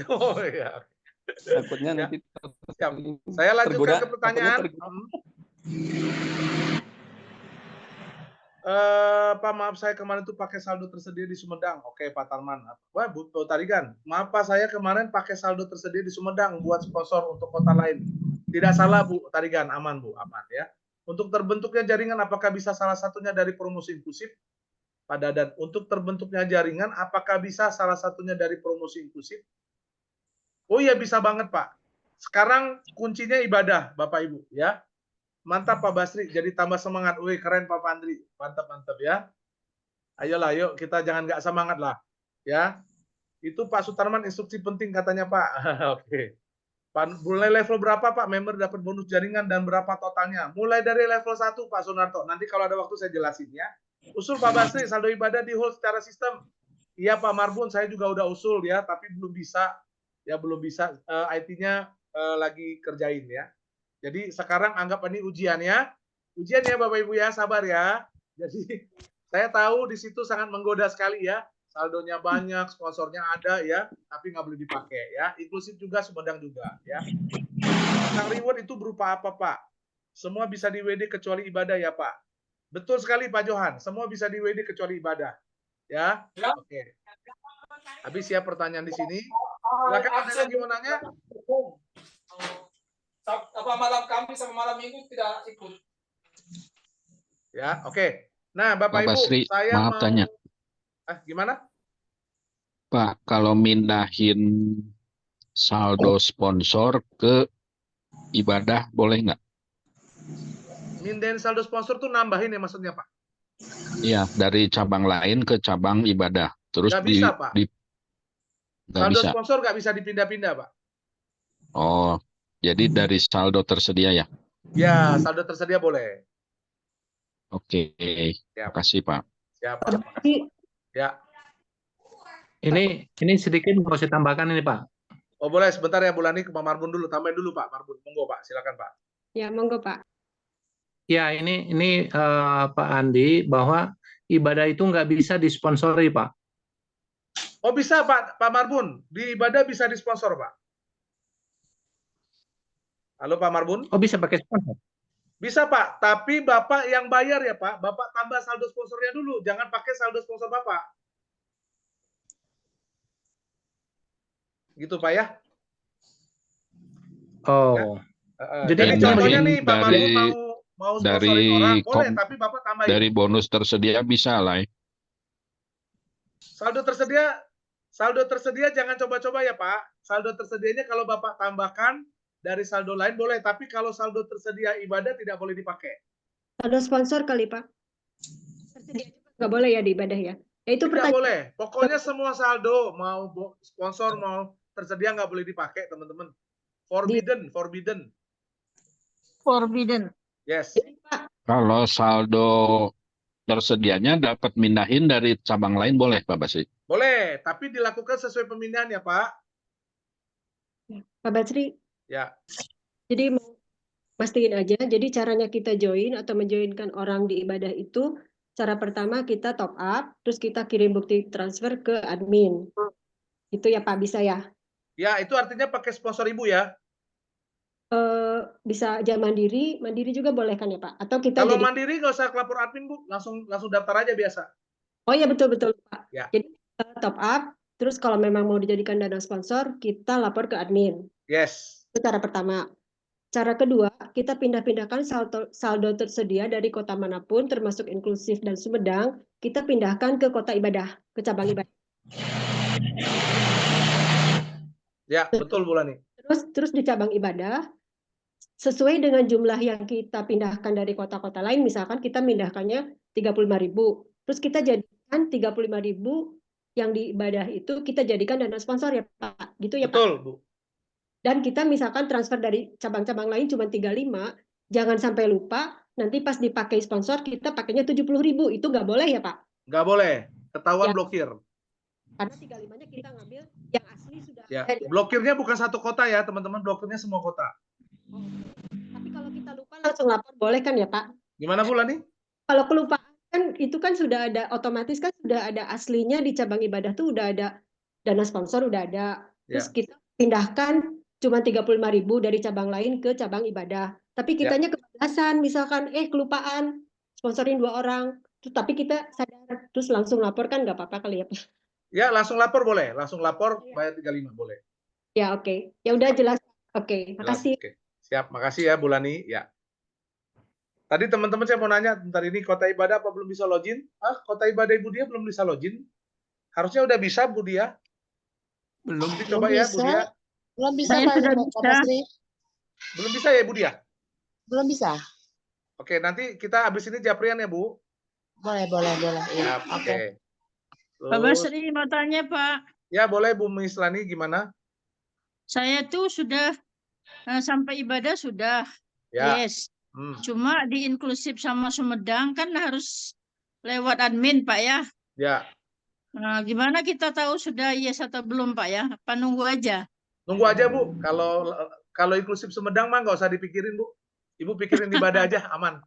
Speaker 1: Oh iya.
Speaker 8: Takutnya nanti
Speaker 1: Siap. Saya lanjutkan ke pertanyaan. Pak, maaf saya kemarin tuh pakai saldo tersedia di Sumedang. Oke, Pak Tarman. Wah, Bu Tarigan. Maaf Pak, saya kemarin pakai saldo tersedia di Sumedang buat sponsor untuk kota lain. Tidak salah Bu Tarigan, aman Bu, aman ya. Untuk terbentuknya jaringan, apakah bisa salah satunya dari promosi inklusif? Pak Dadan, untuk terbentuknya jaringan, apakah bisa salah satunya dari promosi inklusif? Oh iya, bisa banget Pak. Sekarang kuncinya ibadah, Bapak Ibu ya. Mantap Pak Basri, jadi tambah semangat. Wih, keren Pak Pandri. Mantap ya. Ayolah, yuk kita jangan nggak semangat lah. Ya. Itu Pak Sutarman instruksi penting katanya Pak. Oke. Pak, mulai level berapa Pak member dapat bonus jaringan dan berapa totalnya? Mulai dari level 1 Pak Sunarto. Nanti kalau ada waktu saya jelasin ya. Usul Pak Basri, saldo ibadah di hold secara sistem. Iya Pak Marbun, saya juga udah usul ya, tapi belum bisa. Ya belum bisa. IT-nya lagi kerjain ya. Jadi sekarang anggap ini ujian ya. Ujian ya Bapak Ibu ya, sabar ya. Jadi saya tahu di situ sangat menggoda sekali ya. Saldonya banyak, sponsornya ada ya, tapi nggak boleh dipakai ya. Inklusif juga, Sumedang juga ya. Tentang reward itu berupa apa, Pak? Semua bisa di WD kecuali ibadah ya, Pak. Betul sekali, Pak Johan. Semua bisa di WD kecuali ibadah. Ya, oke. Habis ya pertanyaan di sini. Silakan ada lagi mau nanya?
Speaker 3: Apa malam Kamis sama malam Minggu tidak ikut?
Speaker 1: Ya, oke. Nah, Bapak
Speaker 9: Pak
Speaker 1: Ibu,
Speaker 9: Basri,
Speaker 1: saya
Speaker 9: maaf
Speaker 1: mau
Speaker 9: tanya.
Speaker 1: gimana?
Speaker 9: Pak, kalau mindahin saldo sponsor ke ibadah boleh nggak?
Speaker 1: Mindahin saldo sponsor tuh nambahin ya maksudnya, Pak?
Speaker 9: Iya, dari cabang lain ke cabang ibadah. Terus
Speaker 1: Nggak bisa, Pak.
Speaker 9: nggak
Speaker 1: Saldo
Speaker 9: bisa.
Speaker 1: sponsor nggak bisa dipindah-pindah, Pak.
Speaker 9: Oh, jadi dari saldo tersedia ya?
Speaker 1: Ya, saldo tersedia boleh.
Speaker 9: Oke,
Speaker 1: Siap.
Speaker 9: makasih Pak.
Speaker 1: Siap, Pak. Makasih. Ya.
Speaker 11: Ini sedikit mau saya tambahkan ini Pak.
Speaker 1: Oh boleh, sebentar ya Bulani ke Pak Marbun dulu. Tambahin dulu Pak Marbun. Monggo Pak, silakan Pak.
Speaker 10: Ya, monggo Pak.
Speaker 11: Ya, ini Pak Andi, bahwa ibadah itu nggak bisa disponsori Pak.
Speaker 1: Oh bisa Pak Marbun, di ibadah bisa disponsor Pak. Halo Pak Marbun?
Speaker 11: Oh bisa pakai sponsor?
Speaker 1: Bisa Pak, tapi Bapak yang bayar ya Pak. Bapak tambah saldo sponsornya dulu, jangan pakai saldo sponsor Bapak. Gitu Pak ya.
Speaker 11: Oh.
Speaker 1: Ya. Jadi contohnya nih Pak Marbun mau sponsorin orang, boleh, tapi Bapak tambahin.
Speaker 9: Dari bonus tersedia bisa lah.
Speaker 1: Saldo tersedia jangan coba-coba ya Pak. Saldo tersedianya kalau Bapak tambahkan dari saldo lain boleh, tapi kalau saldo tersedia ibadah tidak boleh dipakai.
Speaker 10: Saldo sponsor kali Pak. Tersedia juga nggak boleh ya di ibadah ya? Itu
Speaker 1: tidak boleh. Pokoknya semua saldo, mau sponsor, mau tersedia nggak boleh dipakai teman-teman. Forbidden. Yes.
Speaker 9: Kalau saldo tersedianya dapat mindahin dari cabang lain boleh Pak Basri?
Speaker 1: Boleh, tapi dilakukan sesuai pemindahan ya Pak.
Speaker 10: Pak Basri.
Speaker 1: Ya.
Speaker 10: Jadi mau pastiin aja, jadi caranya kita join atau menjoinkan orang di ibadah itu, cara pertama kita top up, terus kita kirim bukti transfer ke admin. Itu ya Pak, bisa ya?
Speaker 1: Ya, itu artinya pakai sponsor Ibu ya?
Speaker 10: Bisa aja mandiri juga boleh kan ya Pak? Atau kita
Speaker 1: kalau
Speaker 10: jadi...
Speaker 1: mandiri nggak usah lapor admin Bu, langsung daftar aja biasa.
Speaker 10: Oh ya betul Pak.
Speaker 1: Ya.
Speaker 10: Jadi top up, terus kalau memang mau dijadikan dana sponsor, kita lapor ke admin.
Speaker 1: Yes.
Speaker 10: Itu cara pertama. Cara kedua, kita pindah-pindahkan saldo tersedia dari kota manapun, termasuk inklusif dan Sumedang, kita pindahkan ke kota ibadah, ke cabang ibadah.
Speaker 1: Ya, betul Bulani.
Speaker 10: Terus di cabang ibadah, sesuai dengan jumlah yang kita pindahkan dari kota-kota lain, misalkan kita pindahkannya 35.000, terus kita jadikan 35.000 yang di ibadah itu kita jadikan dana sponsor ya Pak, gitu ya Pak?
Speaker 1: Betul Bu.
Speaker 10: Dan kita misalkan transfer dari cabang-cabang lain cuma 35, jangan sampai lupa, nanti pas dipakai sponsor kita pakainya 70.000, itu nggak boleh ya Pak?
Speaker 1: Nggak boleh, ketahuan
Speaker 10: ya.
Speaker 1: Blokir.
Speaker 10: Karena 35-nya kita ngambil yang asli sudah
Speaker 1: ya.
Speaker 10: ada.
Speaker 1: Blokirnya bukan satu kota ya teman-teman, blokirnya semua kota.
Speaker 10: Oh. Tapi kalau kita lupa langsung lapor boleh kan ya Pak?
Speaker 1: Gimana Bu Lani?
Speaker 10: Kalau kelupaan kan itu kan sudah ada, otomatis kan sudah ada aslinya di cabang ibadah tuh udah ada dana sponsor, udah ada. Terus kita pindahkan cuma 35.000 dari cabang lain ke cabang ibadah. Tapi kitanya kebablasan, misalkan kelupaan sponsorin 2 orang, tapi kita sadar terus langsung lapor kan nggak apa-apa kali ya Pak?
Speaker 1: Ya langsung lapor boleh, langsung lapor bayar 35 boleh.
Speaker 10: Ya oke. Ya udah jelas. Oke, makasih.
Speaker 1: Oke. Siap, makasih ya Bulani. Ya. Tadi teman-teman saya mau nanya, bentar ini kota ibadah apa belum bisa login? Kota ibadah Ibu Dia belum bisa login? Harusnya udah bisa Bu Dia.
Speaker 7: Belum.
Speaker 1: Coba ya Bu Dia.
Speaker 12: Belum bisa Pak Basri.
Speaker 1: Belum bisa ya Bu Dia?
Speaker 12: Belum bisa.
Speaker 1: Oke, nanti kita habis ini Japrian ya Bu.
Speaker 12: Boleh.
Speaker 1: Ya, oke.
Speaker 13: Pak Basri mau tanya Pak.
Speaker 1: Ya boleh Bu Mislani, gimana?
Speaker 13: Saya tuh sudah sampai ibadah sudah.
Speaker 1: Ya.
Speaker 13: Yes. Cuma di inklusif sama Sumedang kan harus lewat admin Pak ya.
Speaker 1: Ya.
Speaker 13: Nah, gimana kita tahu sudah yes atau belum Pak ya? Apa nunggu aja?
Speaker 1: Nunggu aja Bu. Kalau inklusif Sumedang mah nggak usah dipikirin Bu. Ibu pikirin ibadah aja, aman.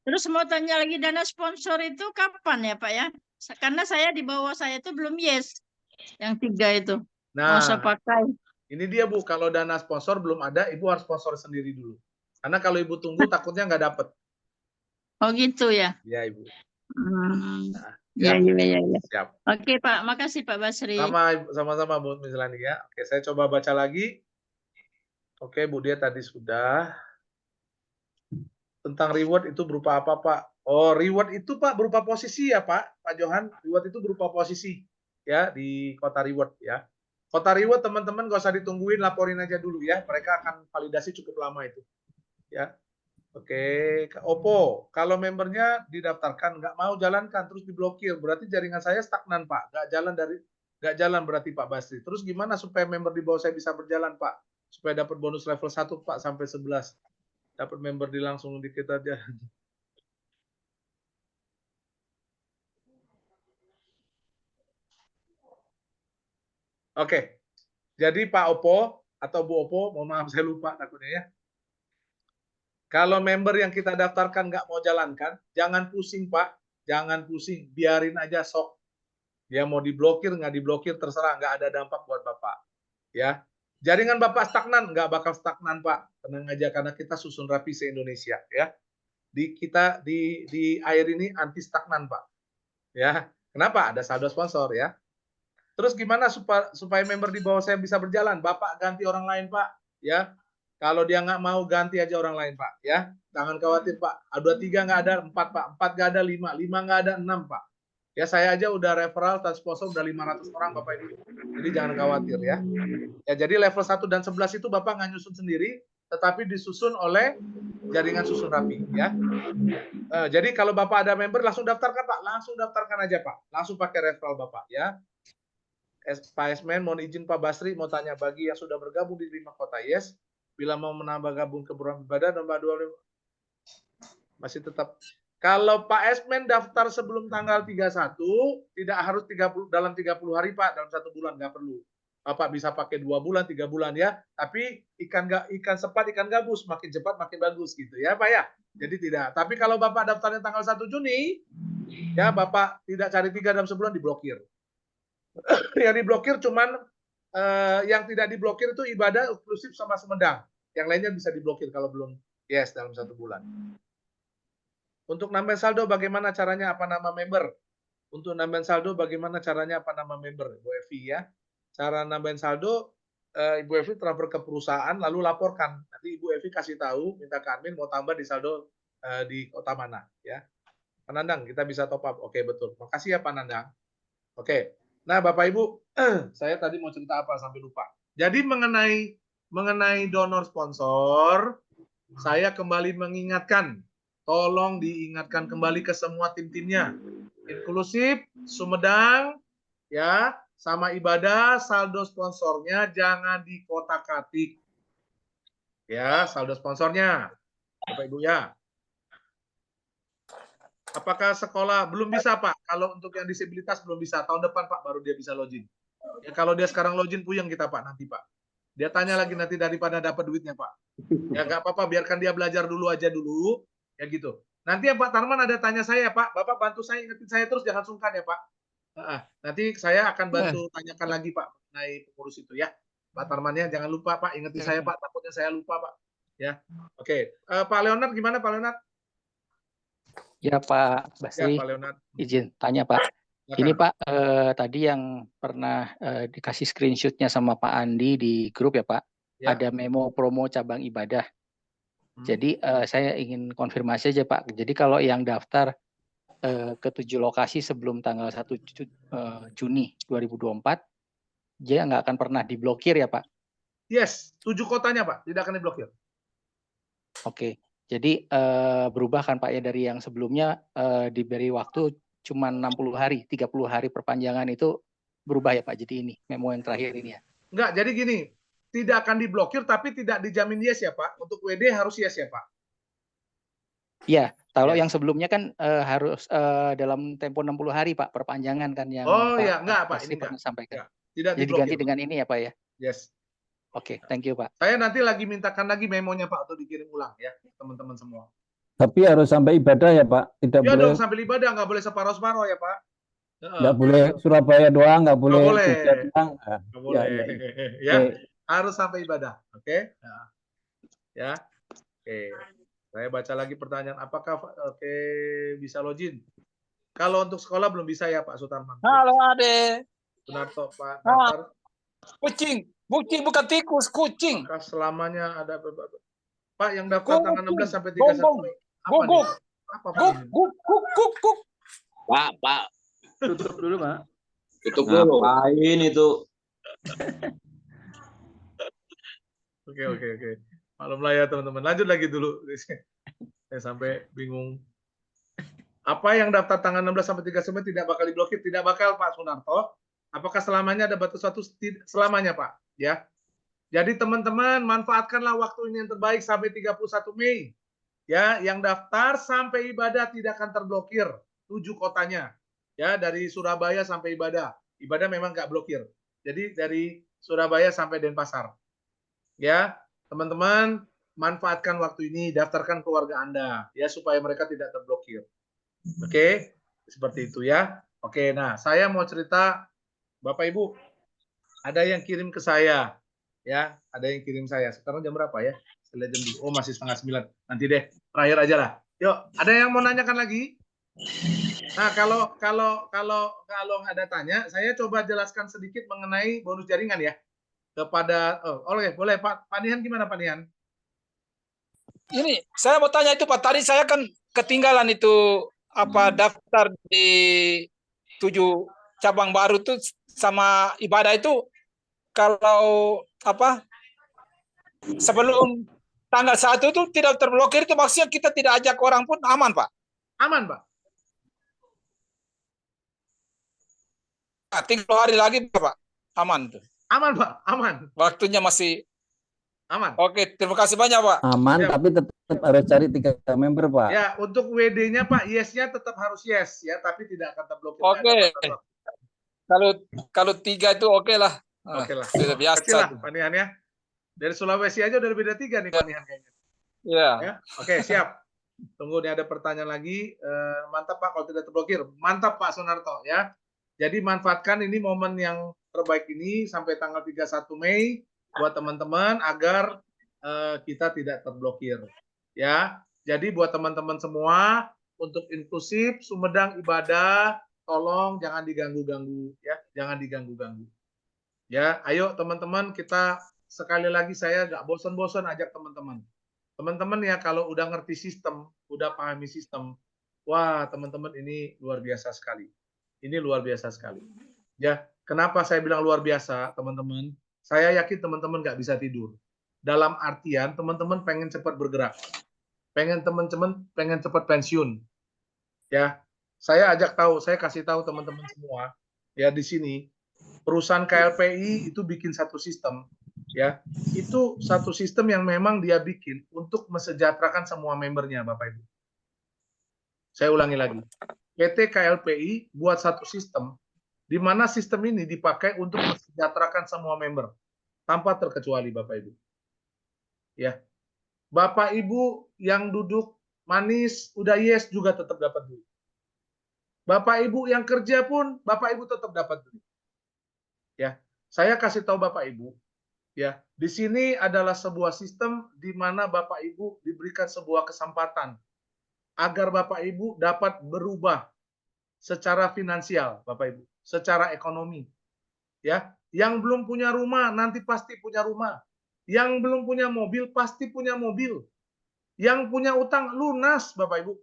Speaker 13: Terus mau tanya lagi, dana sponsor itu kapan ya Pak ya? Karena saya di bawah saya itu belum yes. Yang 3 itu.
Speaker 1: Nah,
Speaker 13: mau saya pakai.
Speaker 1: Ini dia Bu, kalau dana sponsor belum ada, Ibu harus sponsor sendiri dulu. Karena kalau Ibu tunggu takutnya nggak dapet.
Speaker 13: Oh gitu ya.
Speaker 1: Ya Ibu.
Speaker 13: Nah,
Speaker 1: Ya,
Speaker 13: ya.
Speaker 1: siap.
Speaker 13: Oke Pak, makasih Pak Basri.
Speaker 1: Sama-sama Bu Mislani ya. Oke, saya coba baca lagi. Oke, Bu dia tadi sudah. Tentang reward itu berupa apa Pak? Oh, reward itu Pak berupa posisi ya Pak Johan. Reward itu berupa posisi ya di kota reward ya. Kota reward teman-teman gak usah ditungguin, laporin aja dulu ya. Mereka akan validasi cukup lama itu. Ya. Oke, Oppo, kalau membernya didaftarkan nggak mau jalankan terus diblokir, berarti jaringan saya stagnan Pak, nggak jalan berarti Pak Basri. Terus gimana supaya member di bawah saya bisa berjalan Pak? Supaya dapat bonus level 1 Pak sampai 11. Dapat member di langsung di kita aja. Oke, jadi Pak Oppo atau Bu Oppo, mohon maaf saya lupa takutnya ya. Kalau member yang kita daftarkan nggak mau jalankan, jangan pusing Pak, jangan pusing, biarin aja sok. Dia mau diblokir, nggak diblokir, terserah, nggak ada dampak buat Bapak. Ya, jaringan Bapak stagnan, nggak bakal stagnan Pak, tenang aja karena kita susun rapi se-Indonesia ya. Di air ini anti stagnan Pak. Ya, kenapa? Ada saldo sponsor ya. Terus gimana supaya member di bawah saya bisa berjalan? Bapak ganti orang lain Pak, ya. Kalau dia nggak mau ganti aja orang lain Pak, ya. Jangan khawatir Pak. Ada 3 nggak ada 4 Pak, 4 nggak ada 5, 5 nggak ada 6 Pak. Ya saya aja udah referral dan sponsor udah 500 orang Bapak Ibu. Jadi jangan khawatir ya. Ya jadi level 1 dan 11 itu Bapak nggak nyusun sendiri, tetapi disusun oleh jaringan susun rapi ya. Jadi kalau Bapak ada member langsung daftarkan Pak, langsung daftarkan aja Pak. Langsung pakai referral Bapak ya. Pak Esmen, mohon izin Pak Basri mau tanya bagi yang sudah bergabung di 5 kota yes, bila mau menambah gabung ke program ibadah nomor 2 masih tetap. Kalau Pak Esmen daftar sebelum tanggal 31 tidak harus 30 dalam 30 hari Pak, dalam 1 bulan nggak perlu. Bapak bisa pakai 2 bulan, 3 bulan ya. Tapi ikan sepat, ikan gabus makin cepat makin bagus gitu ya Pak ya. Jadi tidak. Tapi kalau Bapak daftarnya tanggal 1 Juni ya Bapak tidak cari 3 dalam sebulan diblokir. Yang diblokir cuman yang tidak diblokir itu ibadah eksklusif sama Sumedang. Yang lainnya bisa diblokir kalau belum yes dalam 1 bulan. Untuk nambahin saldo bagaimana caranya apa nama member? Untuk nambahin saldo bagaimana caranya apa nama member? Ibu Evi ya. Cara nambahin saldo Ibu Evi transfer ke perusahaan lalu laporkan. Nanti Ibu Evi kasih tahu minta ke admin mau tambah di saldo di kota mana ya. Pak Nandang kita bisa top up. Oke betul. Makasih ya Pak Nandang. Oke. Nah, Bapak Ibu, saya tadi mau cerita apa sampai lupa. Jadi mengenai donor sponsor, saya kembali mengingatkan, tolong diingatkan kembali ke semua tim-timnya. Inklusif, Sumedang, ya, sama ibadah, saldo sponsornya jangan dikotak-katik. Ya, saldo sponsornya. Bapak Ibu ya. Apakah sekolah belum bisa Pak? Kalau untuk yang disabilitas belum bisa. Tahun depan Pak baru dia bisa login. Ya kalau dia sekarang login puyeng kita Pak nanti Pak. Dia tanya lagi nanti daripada dapat duitnya Pak. Ya nggak apa-apa biarkan dia belajar dulu aja dulu. Ya gitu. Nanti ya Pak Tarman ada tanya saya Pak. Bapak bantu saya ingetin saya terus jangan sungkan ya Pak. Nanti saya akan bantu tanyakan lagi Pak mengenai pengurus itu ya. Pak Tarmannya jangan lupa Pak ingetin saya Pak. Takutnya saya lupa Pak. Ya. Oke. Pak Leonard gimana Pak Leonard?
Speaker 14: Ya Pak Basri,
Speaker 1: ya, Pak
Speaker 14: izin tanya Pak. Ini Pak, tadi yang pernah dikasih screenshotnya sama Pak Andi di grup ya Pak, ya. Ada memo promo cabang ibadah. Jadi saya ingin konfirmasi aja Pak. Jadi kalau yang daftar ke 7 lokasi sebelum tanggal 1 Juni 2024, dia nggak akan pernah diblokir ya Pak?
Speaker 1: Yes, 7 kotanya Pak, tidak akan diblokir.
Speaker 14: Oke. Jadi berubah kan Pak ya dari yang sebelumnya diberi waktu cuma 60 hari, 30 hari perpanjangan itu berubah ya Pak. Jadi ini memo yang terakhir ini ya.
Speaker 1: Enggak, jadi gini, tidak akan diblokir tapi tidak dijamin yes ya Pak. Untuk WD harus yes ya Pak.
Speaker 14: Iya, kalau yang sebelumnya kan harus dalam tempo 60 hari Pak perpanjangan kan yang
Speaker 1: Pak, ya, enggak Pak, ini enggak.
Speaker 14: Sampaikan.
Speaker 1: Enggak. Tidak
Speaker 14: jadi diganti dengan ini ya Pak ya.
Speaker 1: Yes.
Speaker 14: Oke, thank you Pak.
Speaker 1: Saya nanti lagi mintakan lagi memonya Pak untuk dikirim ulang ya teman-teman semua.
Speaker 8: Tapi harus sampai ibadah ya Pak, tidak
Speaker 1: ya
Speaker 8: boleh.
Speaker 1: Dong, sampai ibadah nggak boleh separuh-separuh ya Pak.
Speaker 8: Nggak boleh Surabaya doang, nggak boleh.
Speaker 1: Nggak boleh.
Speaker 8: Nggak
Speaker 1: boleh. Ya. Harus sampai ibadah. Oke? Nah, ya. Oke. Saya baca lagi pertanyaan. Apakah oke bisa login? Kalau untuk sekolah belum bisa ya Pak Sutarman.
Speaker 3: Halo Ade.
Speaker 1: Sunarto Pak.
Speaker 3: Ah, kucing. Kucing bukan tikus, kucing.
Speaker 1: Apakah selamanya ada Pak yang daftar tanggal 16 sampai 31 Mei? Apa
Speaker 3: Guguk.
Speaker 1: nih? Apa Pak?
Speaker 3: Guguk.
Speaker 15: Pak.
Speaker 7: Tutup dulu, Pak.
Speaker 15: Tutup dulu.
Speaker 16: Ngapain itu?
Speaker 1: Oke. Maklumlah ya teman-teman. Lanjut lagi dulu. Saya sampai bingung. Apa yang daftar tanggal 16 sampai 31 Mei tidak bakal diblokir? Tidak bakal Pak Sunarto. Apakah selamanya ada batas waktu? Selamanya Pak. Ya. Jadi teman-teman manfaatkanlah waktu ini yang terbaik sampai 31 Mei. Ya, yang daftar sampai ibadah tidak akan terblokir. 7 kotanya. Ya, dari Surabaya sampai ibadah. Ibadah memang nggak blokir. Jadi dari Surabaya sampai Denpasar. Ya, teman-teman manfaatkan waktu ini, daftarkan keluarga Anda ya supaya mereka tidak terblokir. Oke, seperti itu ya. Oke, nah saya mau cerita Bapak Ibu, ada yang kirim ke saya ya, ada yang kirim saya. Sekarang jam berapa ya? Saya lihat jam dulu. Oh, masih 8:30. Nanti deh, terakhir aja lah. Yuk, ada yang mau nanyakan lagi? Nah, kalau ada tanya, saya coba jelaskan sedikit mengenai bonus jaringan ya. Kepada boleh Pak Nihan, gimana Pak Nihan?
Speaker 3: Ini saya mau tanya itu Pak, tadi saya kan ketinggalan itu daftar di 7 cabang baru itu sama ibadah itu, kalau sebelum tanggal 1 itu tidak terblokir, itu maksudnya kita tidak ajak orang pun aman Pak?
Speaker 1: Aman Pak.
Speaker 3: Tinggal 2 hari lagi Pak, aman tuh.
Speaker 1: Aman Pak, aman.
Speaker 3: Waktunya masih
Speaker 1: aman.
Speaker 3: Oke, terima kasih banyak Pak.
Speaker 8: Aman,
Speaker 1: Ya.
Speaker 8: tapi tetap harus cari 3 member Pak.
Speaker 1: Ya, untuk WD-nya Pak, yes-nya tetap harus yes ya, tapi tidak akan terblokir.
Speaker 3: Oke. Kalau 3 itu oke lah.
Speaker 1: Oke lah.
Speaker 3: Sudah biasa.
Speaker 1: Kecil lah Pak Nihan ya. Dari Sulawesi aja udah beda 3 nih Pak Nihan kayaknya.
Speaker 3: Iya.
Speaker 1: Ya. Oke, siap. Tunggu nih ada pertanyaan lagi. Mantap Pak kalau tidak terblokir. Mantap Pak Sunarto ya. Jadi manfaatkan ini momen yang terbaik ini sampai tanggal 31 Mei buat teman-teman agar kita tidak terblokir. Ya. Jadi buat teman-teman semua untuk inklusif Sumedang ibadah, tolong jangan diganggu-ganggu ya, jangan diganggu-ganggu. Ya, ayo teman-teman, kita sekali lagi saya nggak bosan-bosan ajak teman-teman. Teman-teman ya kalau udah ngerti sistem, udah pahami sistem, wah teman-teman ini luar biasa sekali. Ini luar biasa sekali. Ya, kenapa saya bilang luar biasa, teman-teman? Saya yakin teman-teman nggak bisa tidur. Dalam artian teman-teman pengen cepat bergerak, pengen teman-teman pengen cepat pensiun. Ya, saya kasih tahu teman-teman semua ya di sini perusahaan KLPI itu bikin satu sistem ya, itu satu sistem yang memang dia bikin untuk mesejahterakan semua membernya Bapak Ibu. Saya ulangi lagi, PT KLPI buat satu sistem di mana sistem ini dipakai untuk mesejahterakan semua member tanpa terkecuali Bapak Ibu. Ya, Bapak Ibu yang duduk manis udah yes juga tetap dapat duit. Bapak Ibu yang kerja pun Bapak Ibu tetap dapat duit. Ya, saya kasih tahu Bapak Ibu, ya, di sini adalah sebuah sistem di mana Bapak Ibu diberikan sebuah kesempatan agar Bapak Ibu dapat berubah secara finansial, Bapak Ibu, secara ekonomi. Ya, yang belum punya rumah nanti pasti punya rumah. Yang belum punya mobil pasti punya mobil. Yang punya utang lunas, Bapak Ibu.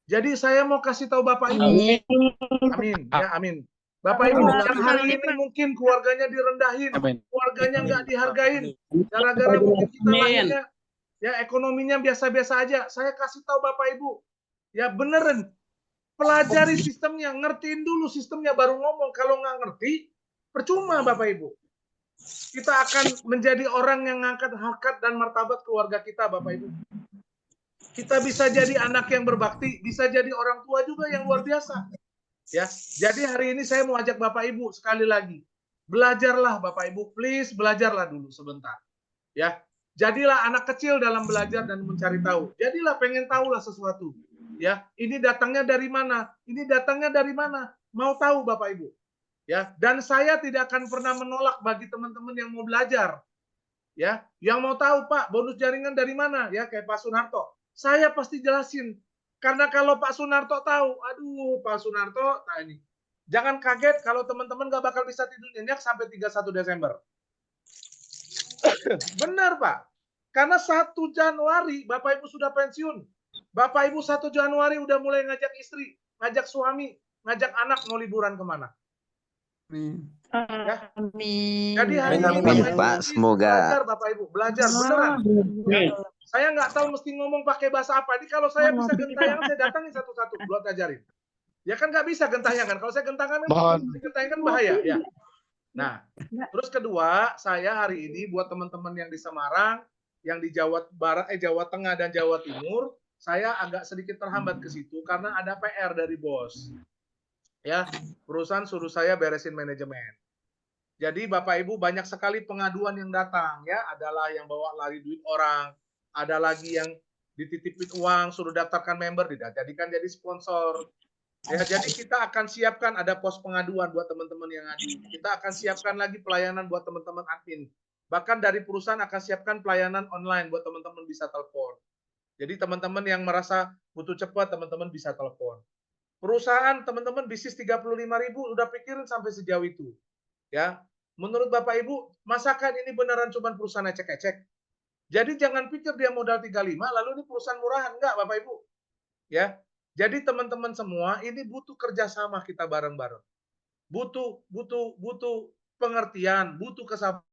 Speaker 1: Jadi saya mau kasih tahu Bapak Ibu. Amin. Ya, amin. Bapak Ibu yang hari ini mungkin keluarganya direndahin, keluarganya nggak dihargain, gara-gara mungkin kita lahirnya ya ekonominya biasa-biasa aja. Saya kasih tahu Bapak Ibu, ya beneran pelajari sistemnya, ngertiin dulu sistemnya baru ngomong. Kalau nggak ngerti, percuma Bapak Ibu. Kita akan menjadi orang yang ngangkat harkat dan martabat keluarga kita, Bapak Ibu. Kita bisa jadi anak yang berbakti, bisa jadi orang tua juga yang luar biasa. Ya, jadi hari ini saya mau ajak Bapak Ibu sekali lagi, belajarlah Bapak Ibu, please belajarlah dulu sebentar. Ya, jadilah anak kecil dalam belajar dan mencari tahu. Jadilah pengen tahulah sesuatu. Ya, ini datangnya dari mana? Ini datangnya dari mana? Mau tahu Bapak Ibu. Ya, dan saya tidak akan pernah menolak bagi teman-teman yang mau belajar. Ya, yang mau tahu Pak bonus jaringan dari mana ya kayak Pak Sunarto, saya pasti jelasin. Karena kalau Pak Sunarto tahu, aduh Pak Sunarto, nah ini jangan kaget kalau teman-teman nggak bakal bisa tidur nyenyak sampai 31 Desember. Benar Pak, karena 1 Januari Bapak Ibu sudah pensiun. Bapak Ibu 1 Januari udah mulai ngajak istri, ngajak suami, ngajak anak mau liburan kemana. Ya. Jadi hari ini
Speaker 16: Pak, semoga
Speaker 1: belajar Bapak Ibu, belajar beneran. Ya. Saya nggak tahu mesti ngomong pakai bahasa apa. Ini kalau saya bisa gentayangan, saya datangin satu-satu buat ajarin. Ya kan nggak bisa gentayangan. Kalau saya gentayangan kan bahaya. Ya. Nah, terus kedua, saya hari ini buat teman-teman yang di Semarang, yang di Jawa Barat, Jawa Tengah dan Jawa Timur, saya agak sedikit terhambat ke situ karena ada PR dari bos. Ya, perusahaan suruh saya beresin manajemen. Jadi Bapak Ibu banyak sekali pengaduan yang datang ya, adalah yang bawa lari duit orang, ada lagi yang dititipin uang suruh daftarkan member, dijadikan jadi sponsor. Ya, jadi kita akan siapkan ada pos pengaduan buat teman-teman yang ngadu. Kita akan siapkan lagi pelayanan buat teman-teman admin. Bahkan dari perusahaan akan siapkan pelayanan online buat teman-teman bisa telepon. Jadi teman-teman yang merasa butuh cepat, teman-teman bisa telepon. Perusahaan teman-teman bisnis 35.000 udah pikirin sampai sejauh itu. Ya. Menurut Bapak Ibu, masakan ini beneran cuma perusahaan ecek-ecek? Jadi jangan pikir dia modal 35 lalu ini perusahaan murahan, enggak Bapak Ibu. Ya. Jadi teman-teman semua ini butuh kerjasama kita bareng-bareng. Butuh pengertian, butuh kesabaran.